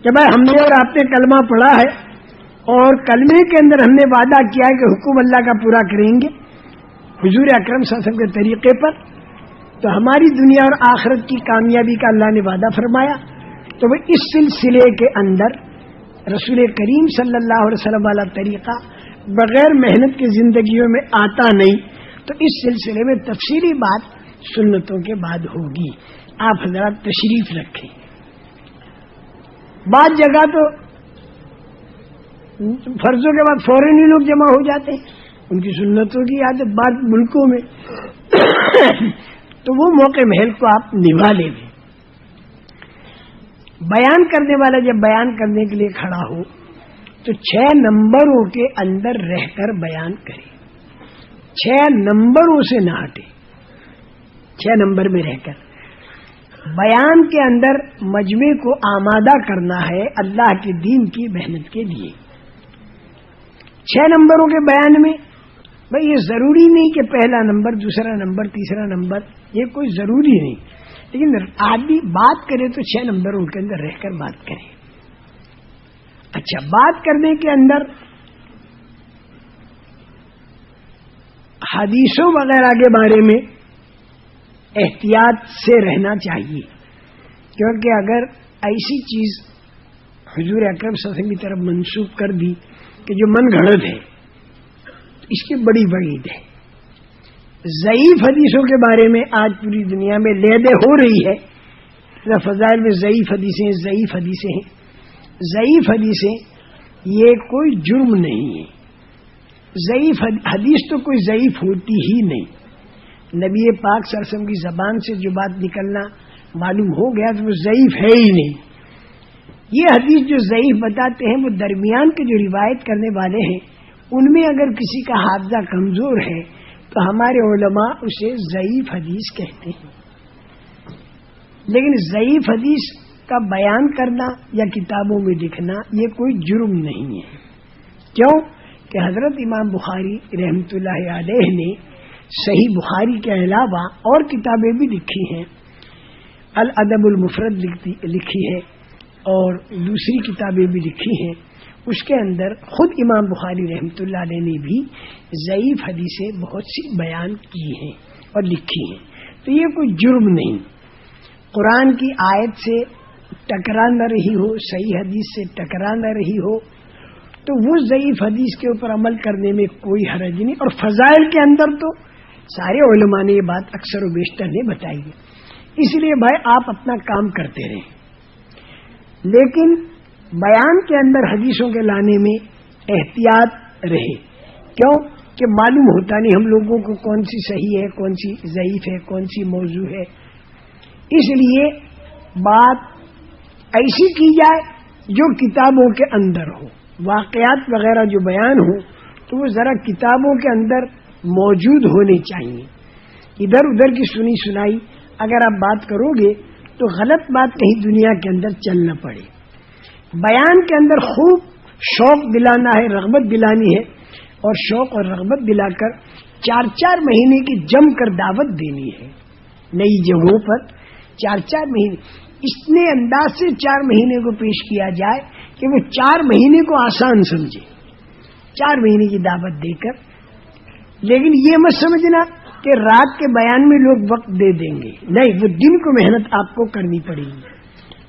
کہ بھائی ہم نے اور آپ نے کلمہ پڑھا ہے اور کلمے کے اندر ہم نے وعدہ کیا ہے کہ حکم اللہ کا پورا کریں گے حضور اکرم صلی اللہ علیہ وسلم کے طریقے پر، تو ہماری دنیا اور آخرت کی کامیابی کا اللہ نے وعدہ فرمایا. تو وہ اس سلسلے کے اندر رسول کریم صلی اللہ علیہ وسلم والا طریقہ بغیر محنت کی زندگیوں میں آتا نہیں. تو اس سلسلے میں تفصیلی بات سنتوں کے بعد ہوگی. آپ حضرات تشریف رکھیں. بعض جگہ تو فرضوں کے بعد فوراً ہی لوگ جمع ہو جاتے ہیں، ان کی سنتوں کی عادت بعض ملکوں میں تو وہ موقع محل کو آپ نبھا لیں. بیان کرنے والا جب بیان کرنے کے لیے کھڑا ہو تو 6 نمبروں کے اندر رہ کر بیان کرے، 6 نمبروں سے نہ ہٹے. 6 نمبر میں رہ کر بیان کے اندر مجمع کو آمادہ کرنا ہے اللہ کے دین کی محنت کے لیے. 6 نمبروں کے بیان میں بھائی یہ ضروری نہیں کہ پہلا نمبر، دوسرا نمبر، تیسرا نمبر، یہ کوئی ضروری نہیں، لیکن آدمی بات کرے تو 6 نمبروں کے اندر رہ کر بات کرے. اچھا، بات کرنے کے اندر حدیثوں وغیرہ کے بارے میں احتیاط سے رہنا چاہیے، کیونکہ اگر ایسی چیز حضور اکرم صلی اللہ علیہ وسلم کی طرف منسوخ کر دی کہ جو من گھڑت ہے، اس کی بڑی وعید ہے. ضعیف حدیثوں کے بارے میں آج پوری دنیا میں لیدے ہو رہی ہے. فضائل میں ضعیف حدیثیں ہیں. ضعیف حدیثیں یہ کوئی جرم نہیں ہے. ضعیف حدیث تو کوئی ضعیف ہوتی ہی نہیں. نبی پاک صلی اللہ علیہ وسلم کی زبان سے جو بات نکلنا معلوم ہو گیا تو وہ ضعیف ہے ہی نہیں. یہ حدیث جو ضعیف بتاتے ہیں وہ درمیان کے جو روایت کرنے والے ہیں ان میں اگر کسی کا حافظہ کمزور ہے تو ہمارے علماء اسے ضعیف حدیث کہتے ہیں. لیکن ضعیف حدیث کا بیان کرنا یا کتابوں میں لکھنا یہ کوئی جرم نہیں ہے. کیوں کہ حضرت امام بخاری رحمۃ اللہ علیہ نے صحیح بخاری کے علاوہ اور کتابیں بھی لکھی ہیں. الادب المفرد لکھی ہے اور دوسری کتابیں بھی لکھی ہیں. اس کے اندر خود امام بخاری رحمۃ اللہ علیہ نے بھی ضعیف حدیثیں بہت سی بیان کی ہیں اور لکھی ہیں. تو یہ کوئی جرم نہیں. قرآن کی آیت سے ٹکرا نہ رہی ہو، صحیح حدیث سے ٹکرا نہ رہی ہو تو وہ ضعیف حدیث کے اوپر عمل کرنے میں کوئی حرج نہیں. اور فضائل کے اندر تو سارے علماء نے یہ بات اکثر و بیشتر نے بتائی ہے. اس لیے بھائی آپ اپنا کام کرتے رہیں، لیکن بیان کے اندر حدیثوں کے لانے میں احتیاط رہے. کیوں کہ معلوم ہوتا نہیں ہم لوگوں کو کون سی صحیح ہے، کون سی ضعیف ہے، کون سی موضوع ہے. اس لیے بات ایسی کی جائے جو کتابوں کے اندر ہو. واقعات وغیرہ جو بیان ہو تو وہ ذرا کتابوں کے اندر موجود ہونے چاہیے. ادھر ادھر کی سنی سنائی اگر آپ بات کرو گے تو غلط بات کہیں دنیا کے اندر چل نہ پڑے. بیان کے اندر خوب شوق دلانا ہے، رغبت دلانی ہے، اور شوق اور رغبت دلا کر 4 مہینے کی جم کر دعوت دینی ہے. نئی جگہوں پر 4 مہینے اتنے انداز سے 4 مہینے کو پیش کیا جائے کہ وہ 4 مہینے کو آسان سمجھے. 4 مہینے کی دعوت دے کر، لیکن یہ مت سمجھنا کہ رات کے بیان میں لوگ وقت دے دیں گے. نہیں، وہ دن کو محنت آپ کو کرنی پڑے گی.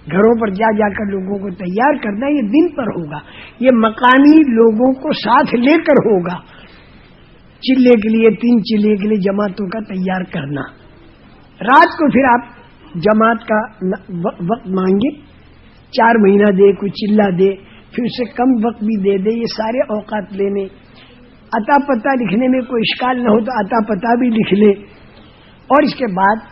گھروں پر جا کر لوگوں کو تیار کرنا یہ دن پر ہوگا. یہ مقامی لوگوں کو ساتھ لے کر ہوگا. چلے کے لیے 3 چلے کے لیے جماعتوں کا تیار کرنا. رات کو پھر آپ جماعت کا وقت مانگے، 4 مہینہ دے، کوئی چلہ دے، پھر اسے کم وقت بھی دے دے. یہ سارے اوقات لینے. عطا پتہ لکھنے میں کوئی اشکال نہ ہو تو عطا پتہ بھی لکھ لے. اور اس کے بعد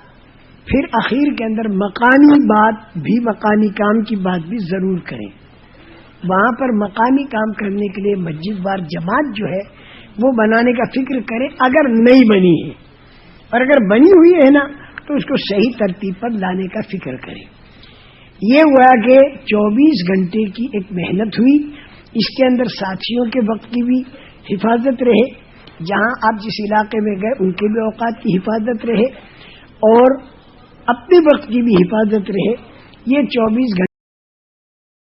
پھر اخیر کے اندر مقامی بات بھی، مقامی کام کی بات بھی ضرور کریں. وہاں پر مقامی کام کرنے کے لیے مسجد وار جماعت جو ہے وہ بنانے کا فکر کریں اگر نہیں بنی ہے، اور اگر بنی ہوئی ہے نا تو اس کو صحیح ترتیب پر لانے کا فکر کریں. یہ ہوا کہ 24 گھنٹے کی ایک محنت ہوئی. اس کے اندر ساتھیوں کے وقت کی بھی حفاظت رہے، جہاں آپ جس علاقے میں گئے ان کے بھی اوقات کی حفاظت رہے، اور اپنے وقت کی بھی حفاظت رہے. یہ 24 گھنٹے